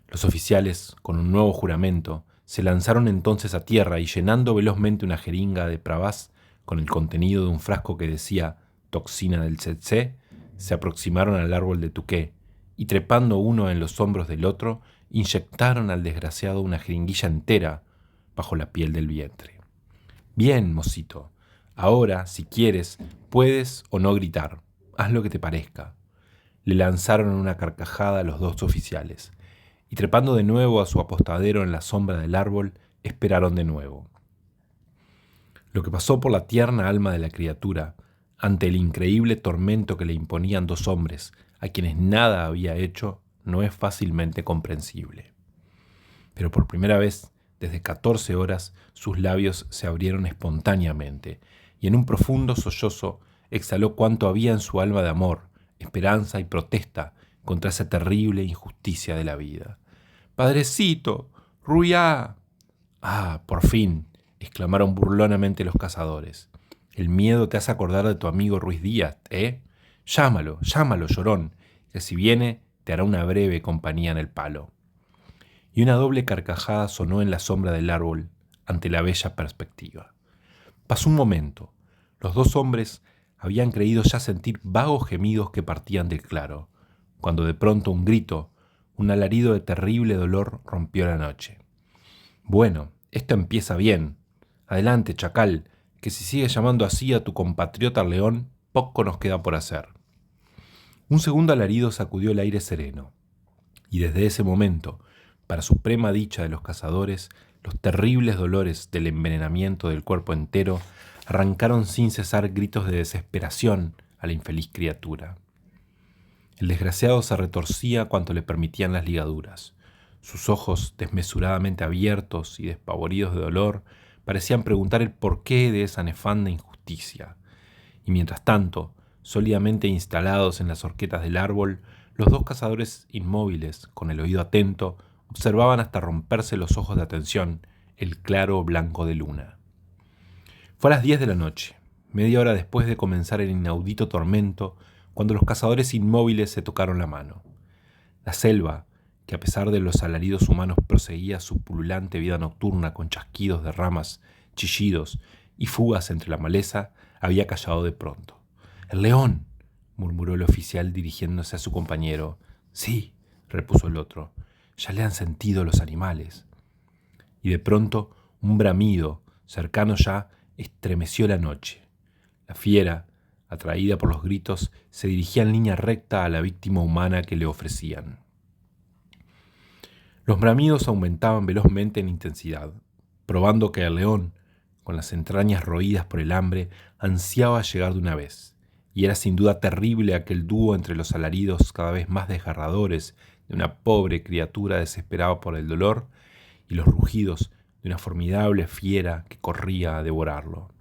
Los oficiales, con un nuevo juramento, se lanzaron entonces a tierra y llenando velozmente una jeringa de pravaz con el contenido de un frasco que decía toxina del tsetse, se aproximaron al árbol de Tuqué y trepando uno en los hombros del otro, inyectaron al desgraciado una jeringuilla entera bajo la piel del vientre. Bien, mocito, ahora, si quieres, puedes o no gritar. Haz lo que te parezca. Le lanzaron una carcajada a los dos oficiales, y trepando de nuevo a su apostadero en la sombra del árbol, esperaron de nuevo. Lo que pasó por la tierna alma de la criatura, ante el increíble tormento que le imponían 2 hombres, a quienes nada había hecho, no es fácilmente comprensible. Pero por primera vez, desde 14 horas, sus labios se abrieron espontáneamente, y en un profundo sollozo exhaló cuanto había en su alma de amor, esperanza y protesta contra esa terrible injusticia de la vida. «¡Padrecito! ¡Ruiá!». «Ah, por fin», exclamaron burlonamente los cazadores. «El miedo te hace acordar de tu amigo Ruiz Díaz, ¿eh? Llámalo, llorón, que si viene te hará una breve compañía en el palo». Y una doble carcajada sonó en la sombra del árbol ante la bella perspectiva. Pasó un momento. Los 2 hombres habían creído ya sentir vagos gemidos que partían del claro, cuando de pronto un grito, un alarido de terrible dolor rompió la noche. «Bueno, esto empieza bien. Adelante, chacal, que si sigues llamando así a tu compatriota león, poco nos queda por hacer. Un segundo alarido sacudió el aire sereno, y desde ese momento, para suprema dicha de los cazadores, los terribles dolores del envenenamiento del cuerpo entero arrancaron sin cesar gritos de desesperación a la infeliz criatura. El desgraciado se retorcía cuanto le permitían las ligaduras. Sus ojos, desmesuradamente abiertos y despavoridos de dolor, parecían preguntar el porqué de esa nefanda injusticia. Y mientras tanto, sólidamente instalados en las horquetas del árbol, los dos cazadores inmóviles, con el oído atento, observaban hasta romperse los ojos de atención el claro blanco de luna. Fue a las 10 de la noche, media hora después de comenzar el inaudito tormento, cuando los cazadores inmóviles se tocaron la mano. La selva, que a pesar de los alaridos humanos proseguía su pululante vida nocturna con chasquidos de ramas, chillidos y fugas entre la maleza, había callado de pronto. «¡El león!», murmuró el oficial dirigiéndose a su compañero. «Sí», repuso el otro, «ya le han sentido los animales». Y de pronto un bramido, cercano ya, estremeció la noche. La fiera, atraída por los gritos, se dirigía en línea recta a la víctima humana que le ofrecían. Los bramidos aumentaban velozmente en intensidad, probando que el león, con las entrañas roídas por el hambre, ansiaba llegar de una vez, y era sin duda terrible aquel dúo entre los alaridos cada vez más desgarradores de una pobre criatura desesperada por el dolor y los rugidos de una formidable fiera que corría a devorarlo.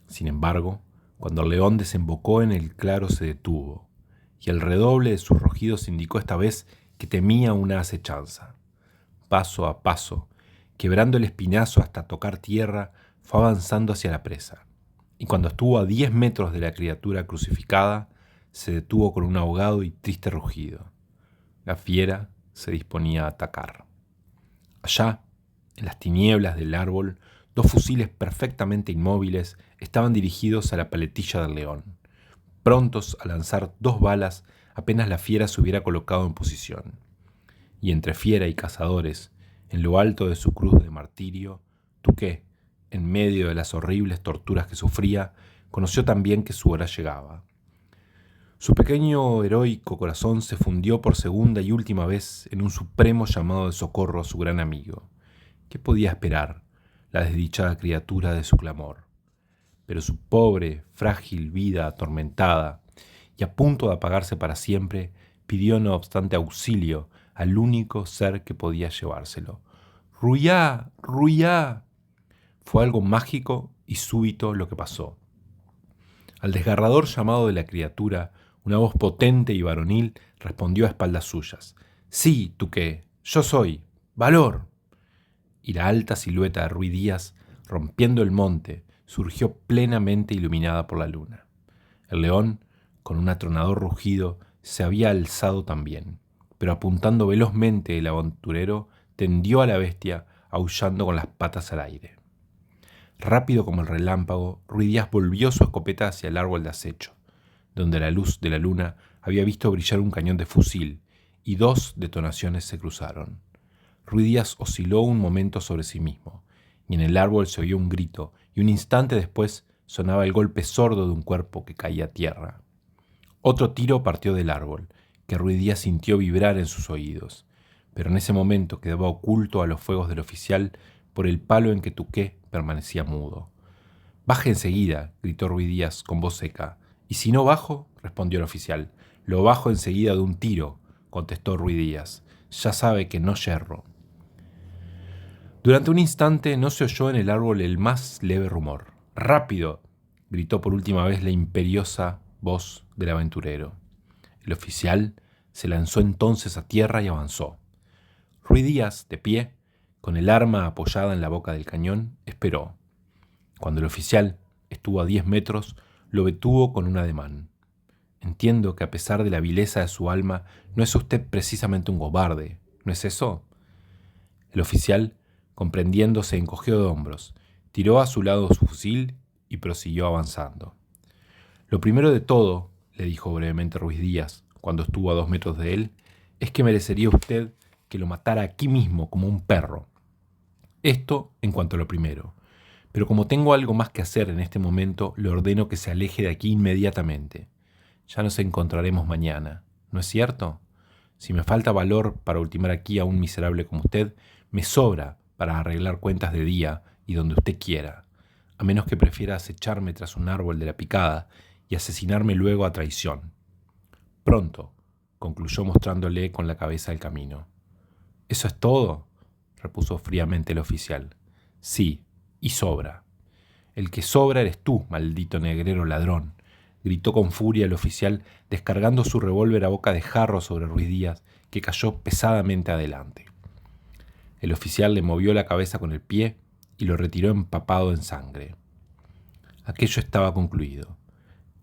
Sin embargo, cuando el león desembocó en el claro se detuvo, y el redoble de sus rugidos indicó esta vez que temía una acechanza. Paso a paso, quebrando el espinazo hasta tocar tierra, fue avanzando hacia la presa, y cuando estuvo a 10 metros de la criatura crucificada, se detuvo con un ahogado y triste rugido. La fiera se disponía a atacar. Allá, en las tinieblas del árbol, dos fusiles perfectamente inmóviles estaban dirigidos a la paletilla del león, prontos a lanzar 2 balas apenas la fiera se hubiera colocado en posición. Y entre fiera y cazadores, en lo alto de su cruz de martirio, Touquet, en medio de las horribles torturas que sufría, conoció también que su hora llegaba. Su pequeño heroico corazón se fundió por segunda y última vez en un supremo llamado de socorro a su gran amigo. ¿Qué podía esperar la desdichada criatura de su clamor? Pero su pobre, frágil vida atormentada y a punto de apagarse para siempre, pidió no obstante auxilio al único ser que podía llevárselo. «¡Ruillá! ¡Ruillá!». Fue algo mágico y súbito lo que pasó. Al desgarrador llamado de la criatura, una voz potente y varonil respondió a espaldas suyas. «Sí, Touquet, yo soy. ¡Valor!». Y la alta silueta de Ruy Díaz, rompiendo el monte, surgió plenamente iluminada por la luna. El león, con un atronador rugido, se había alzado también, pero apuntando velozmente el aventurero, tendió a la bestia, aullando con las patas al aire. Rápido como el relámpago, Ruy Díaz volvió su escopeta hacia el árbol de acecho, donde la luz de la luna había visto brillar un cañón de fusil, y 2 detonaciones se cruzaron. Ruy Díaz osciló un momento sobre sí mismo, y en el árbol se oyó un grito, y un instante después sonaba el golpe sordo de un cuerpo que caía a tierra. Otro tiro partió del árbol, que Ruy Díaz sintió vibrar en sus oídos, pero en ese momento quedaba oculto a los fuegos del oficial por el palo en que Touquet permanecía mudo. «Baje enseguida», gritó Ruy Díaz con voz seca. «Y si no bajo», respondió el oficial. «Lo bajo enseguida de un tiro», contestó Ruy Díaz. «Ya sabe que no yerro». Durante un instante no se oyó en el árbol el más leve rumor. «¡Rápido!», gritó por última vez la imperiosa voz del aventurero. El oficial se lanzó entonces a tierra y avanzó. Ruy Díaz, de pie, con el arma apoyada en la boca del cañón, esperó. Cuando el oficial estuvo a 10 metros, lo detuvo con un ademán. «Entiendo que a pesar de la vileza de su alma, no es usted precisamente un cobarde, ¿no es eso?». El oficial, comprendiendo, se encogió de hombros, tiró a su lado su fusil y prosiguió avanzando. «Lo primero de todo», le dijo brevemente Ruy Díaz, cuando estuvo a 2 metros de él, «es que merecería usted que lo matara aquí mismo como un perro. Esto en cuanto a lo primero. Pero como tengo algo más que hacer en este momento, le ordeno que se aleje de aquí inmediatamente. Ya nos encontraremos mañana, ¿no es cierto? Si me falta valor para ultimar aquí a un miserable como usted, me sobra para arreglar cuentas de día y donde usted quiera, a menos que prefiera acecharme tras un árbol de la picada y asesinarme luego a traición. Pronto, concluyó mostrándole con la cabeza el camino. ¿Eso es todo?, repuso fríamente el oficial. Sí, y sobra. El que sobra eres tú, maldito negrero ladrón, gritó con furia el oficial, descargando su revólver a boca de jarro sobre Ruiz Díaz, que cayó pesadamente adelante. El oficial le movió la cabeza con el pie y lo retiró empapado en sangre. Aquello estaba concluido.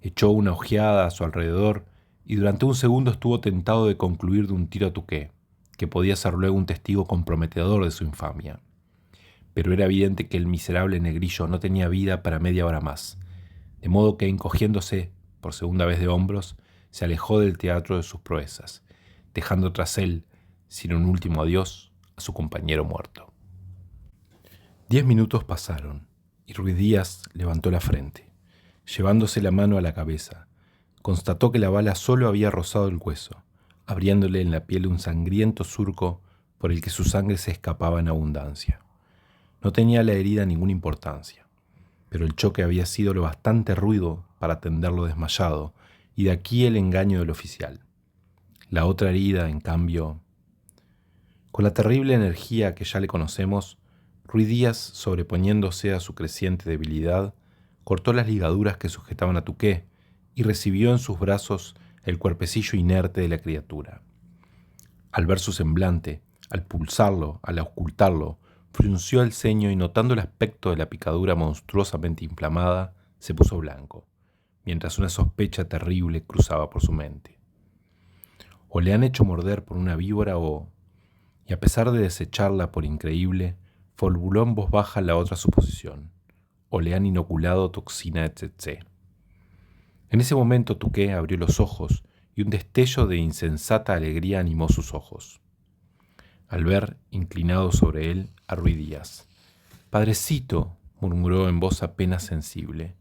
Echó una ojeada a su alrededor y durante un segundo estuvo tentado de concluir de un tiro a Touquet, que podía ser luego un testigo comprometedor de su infamia. Pero era evidente que el miserable negrillo no tenía vida para media hora más, de modo que, encogiéndose por segunda vez de hombros, se alejó del teatro de sus proezas, dejando tras él, sin un último adiós, a su compañero muerto. 10 minutos pasaron, y Ruiz Díaz levantó la frente. Llevándose la mano a la cabeza, constató que la bala solo había rozado el hueso, abriéndole en la piel un sangriento surco por el que su sangre se escapaba en abundancia. No tenía la herida ninguna importancia, pero el choque había sido lo bastante rudo para tenderlo desmayado, y de aquí el engaño del oficial. La otra herida, en cambio... Con la terrible energía que ya le conocemos, Ruiz Díaz, sobreponiéndose a su creciente debilidad, cortó las ligaduras que sujetaban a Touquet y recibió en sus brazos el cuerpecillo inerte de la criatura. Al ver su semblante, al pulsarlo, al auscultarlo, frunció el ceño y, notando el aspecto de la picadura monstruosamente inflamada, se puso blanco, mientras una sospecha terrible cruzaba por su mente. O le han hecho morder por una víbora o... Y a pesar de desecharla por increíble, formuló en voz baja la otra suposición: o le han inoculado toxina de tsetse. En ese momento Touquet abrió los ojos y un destello de insensata alegría animó sus ojos, al ver, inclinado sobre él, a Ruiz Díaz. «Padrecito», murmuró en voz apenas sensible,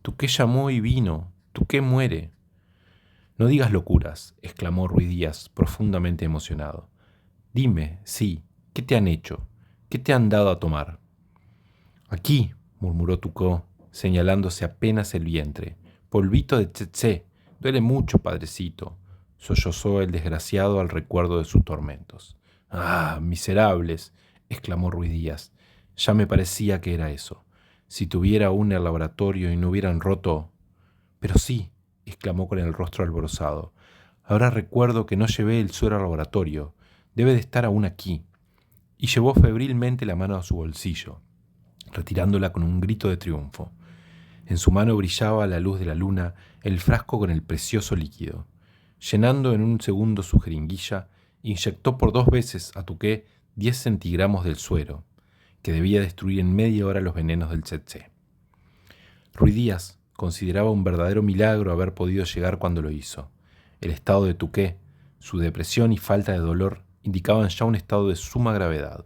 «Touquet llamó y vino. Touquet muere». «No digas locuras», exclamó Ruiz Díaz, profundamente emocionado. «Dime, sí, ¿qué te han hecho? ¿Qué te han dado a tomar?» «Aquí», murmuró Touquet, señalándose apenas el vientre. «Polvito de tsetse. Duele mucho, padrecito», sollozó el desgraciado al recuerdo de sus tormentos. «¡Ah, miserables!», exclamó Ruiz Díaz. «Ya me parecía que era eso. Si tuviera aún el laboratorio y no hubieran roto...» «Pero sí», exclamó con el rostro alborozado. «Ahora recuerdo que no llevé el suero al laboratorio. Debe de estar aún aquí». Y llevó febrilmente la mano a su bolsillo, retirándola con un grito de triunfo. En su mano brillaba a la luz de la luna el frasco con el precioso líquido. Llenando en un segundo su jeringuilla, inyectó por 2 veces a Touquet 10 centigramos del suero, que debía destruir en media hora los venenos del tsetse. Ruiz Díaz consideraba un verdadero milagro haber podido llegar cuando lo hizo. El estado de Touquet, su depresión y falta de dolor indicaban ya un estado de suma gravedad,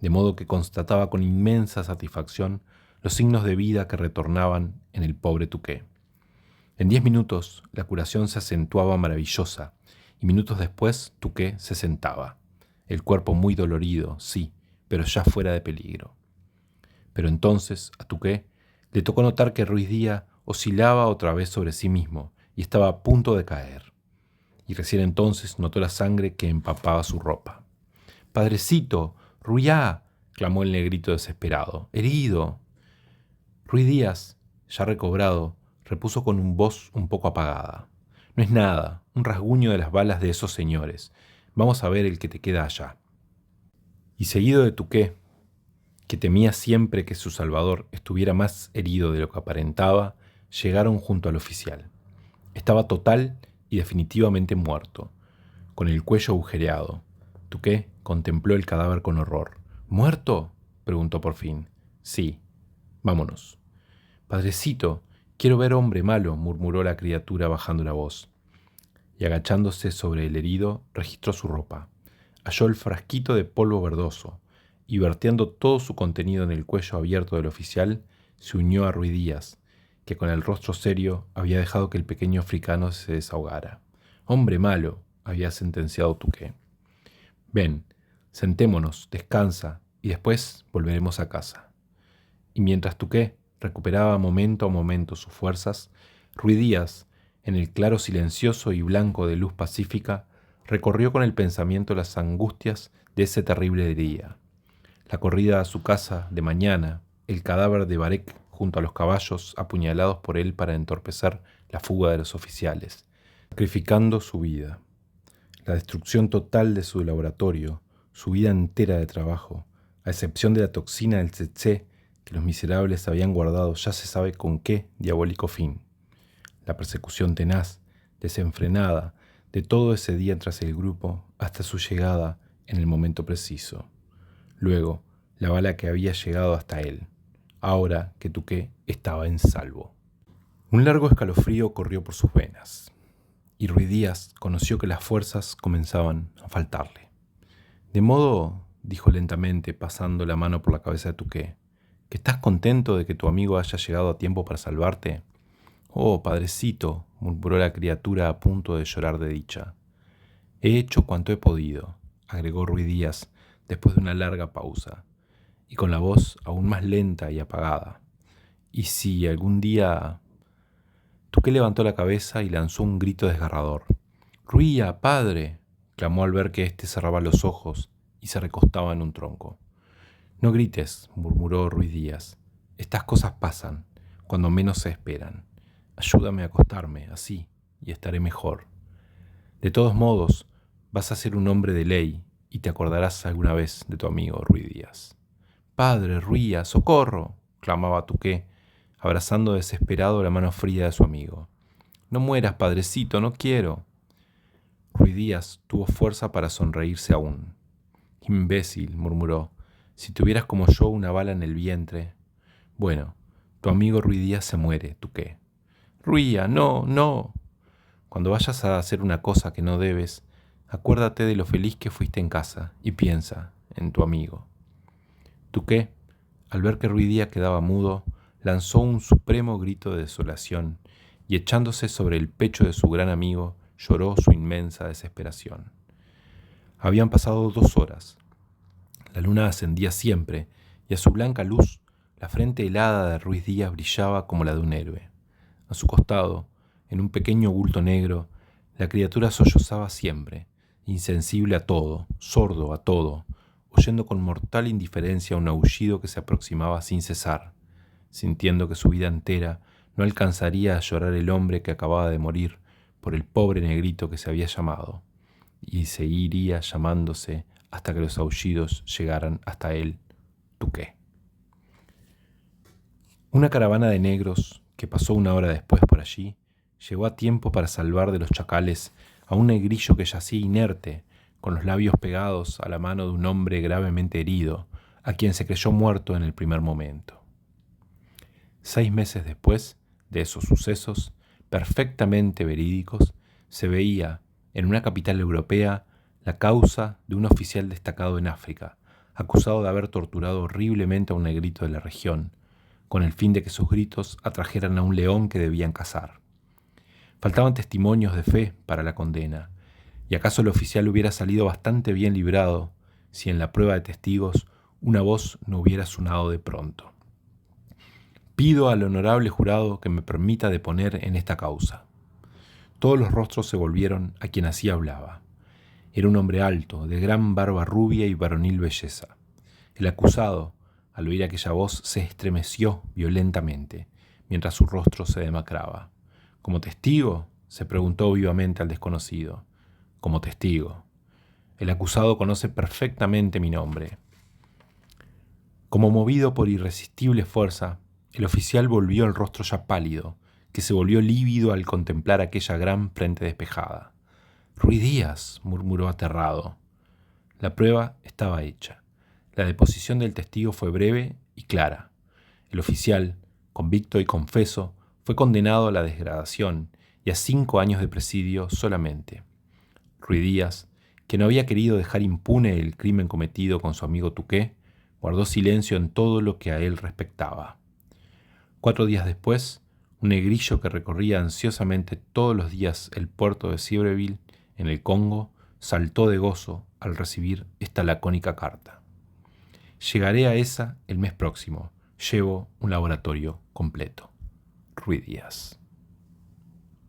de modo que constataba con inmensa satisfacción los signos de vida que retornaban en el pobre Touquet. En 10 minutos la curación se acentuaba maravillosa, y minutos después Touquet se sentaba, el cuerpo muy dolorido, sí, pero ya fuera de peligro. Pero entonces a Touquet le tocó notar que Ruiz Díaz oscilaba otra vez sobre sí mismo y estaba a punto de caer. Y recién entonces notó la sangre que empapaba su ropa. «¡Padrecito! ¡Ruiá!», clamó el negrito desesperado. «¡Herido!». Ruiz Díaz, ya recobrado, repuso con una voz un poco apagada: «No es nada, un rasguño de las balas de esos señores. Vamos a ver el que te queda allá». Y seguido de Touquet, que temía siempre que su salvador estuviera más herido de lo que aparentaba, llegaron junto al oficial. Estaba total y definitivamente muerto, con el cuello agujereado. Touquet contempló el cadáver con horror. «¿Muerto?», preguntó por fin. «Sí. Vámonos». «Padrecito, quiero ver hombre malo», murmuró la criatura bajando la voz. Y agachándose sobre el herido, registró su ropa. Halló el frasquito de polvo verdoso, y vertiendo todo su contenido en el cuello abierto del oficial, se unió a Ruy Díaz, que con el rostro serio había dejado que el pequeño africano se desahogara. «Hombre malo», había sentenciado Tuké. «Ven, sentémonos, descansa, y después volveremos a casa». Y mientras Tuké recuperaba momento a momento sus fuerzas, Ruy Díaz, en el claro silencioso y blanco de luz pacífica, recorrió con el pensamiento las angustias de ese terrible día. La corrida a su casa de mañana, el cadáver de Barek junto a los caballos apuñalados por él para entorpecer la fuga de los oficiales, sacrificando su vida. La destrucción total de su laboratorio, su vida entera de trabajo, a excepción de la toxina del tsetse que los miserables habían guardado ya se sabe con qué diabólico fin. La persecución tenaz, desenfrenada, de todo ese día tras el grupo hasta su llegada en el momento preciso. Luego, la bala que había llegado hasta él, ahora que Tuké estaba en salvo. Un largo escalofrío corrió por sus venas, y Ruy Díaz conoció que las fuerzas comenzaban a faltarle. «De modo», dijo lentamente, pasando la mano por la cabeza de Tuké, «¿que estás contento de que tu amigo haya llegado a tiempo para salvarte?» «Oh, padrecito», murmuró la criatura a punto de llorar de dicha. «He hecho cuanto he podido», agregó Ruy Díaz después de una larga pausa, y con la voz aún más lenta y apagada. «Y si algún día...» Tuké levantó la cabeza y lanzó un grito desgarrador. «¡Ruía, padre!», clamó al ver que éste cerraba los ojos y se recostaba en un tronco. «No grites», murmuró Ruy Díaz. «Estas cosas pasan, cuando menos se esperan. Ayúdame a acostarme, así, y estaré mejor. De todos modos, vas a ser un hombre de ley y te acordarás alguna vez de tu amigo Ruy Díaz». «Padre, Ruía, socorro», clamaba Tuké, abrazando desesperado la mano fría de su amigo. «No mueras, padrecito, no quiero». Ruy Díaz tuvo fuerza para sonreírse aún. «Imbécil», murmuró, «si tuvieras como yo una bala en el vientre». «Bueno, tu amigo Ruy Díaz se muere, Tuké». «Ruía, no, no». «Cuando vayas a hacer una cosa que no debes, acuérdate de lo feliz que fuiste en casa y piensa en tu amigo». Tuké, al ver que Ruy Díaz quedaba mudo, lanzó un supremo grito de desolación y echándose sobre el pecho de su gran amigo, lloró su inmensa desesperación. Habían pasado 2 horas. La luna ascendía siempre y a su blanca luz la frente helada de Ruy Díaz brillaba como la de un héroe. A su costado, en un pequeño bulto negro, la criatura sollozaba siempre, insensible a todo, sordo a todo, oyendo con mortal indiferencia un aullido que se aproximaba sin cesar, sintiendo que su vida entera no alcanzaría a llorar el hombre que acababa de morir por el pobre negrito que se había llamado, y seguiría llamándose hasta que los aullidos llegaran hasta él, Tuké. Una caravana de negros, que pasó 1 hora después por allí, llegó a tiempo para salvar de los chacales a un negrillo que yacía inerte, con los labios pegados a la mano de un hombre gravemente herido, a quien se creyó muerto en el primer momento. 6 meses después de esos sucesos, perfectamente verídicos, se veía, en una capital europea, la causa de un oficial destacado en África, acusado de haber torturado horriblemente a un negrito de la región, con el fin de que sus gritos atrajeran a un león que debían cazar. Faltaban testimonios de fe para la condena, y acaso el oficial hubiera salido bastante bien librado si en la prueba de testigos una voz no hubiera sonado de pronto. «Pido al honorable jurado que me permita deponer en esta causa». Todos los rostros se volvieron a quien así hablaba. Era un hombre alto, de gran barba rubia y varonil belleza. El acusado, al oír aquella voz, se estremeció violentamente, mientras su rostro se demacraba. «¿Como testigo?», se preguntó vivamente al desconocido. «Como testigo. El acusado conoce perfectamente mi nombre». Como movido por irresistible fuerza, el oficial volvió el rostro ya pálido, que se volvió lívido al contemplar aquella gran frente despejada. «Ruy Díaz», murmuró aterrado. La prueba estaba hecha. La deposición del testigo fue breve y clara. El oficial, convicto y confeso, fue condenado a la degradación y a 5 años de presidio solamente. Ruy Díaz, que no había querido dejar impune el crimen cometido con su amigo Tuké, Guardó silencio en todo lo que a él respectaba. 4 días después, un negrillo que recorría ansiosamente todos los días el puerto de Libreville, en el Congo, saltó de gozo al recibir esta lacónica carta. Llegaré a esa el mes próximo. Llevo un laboratorio completo. Ruiz Díaz.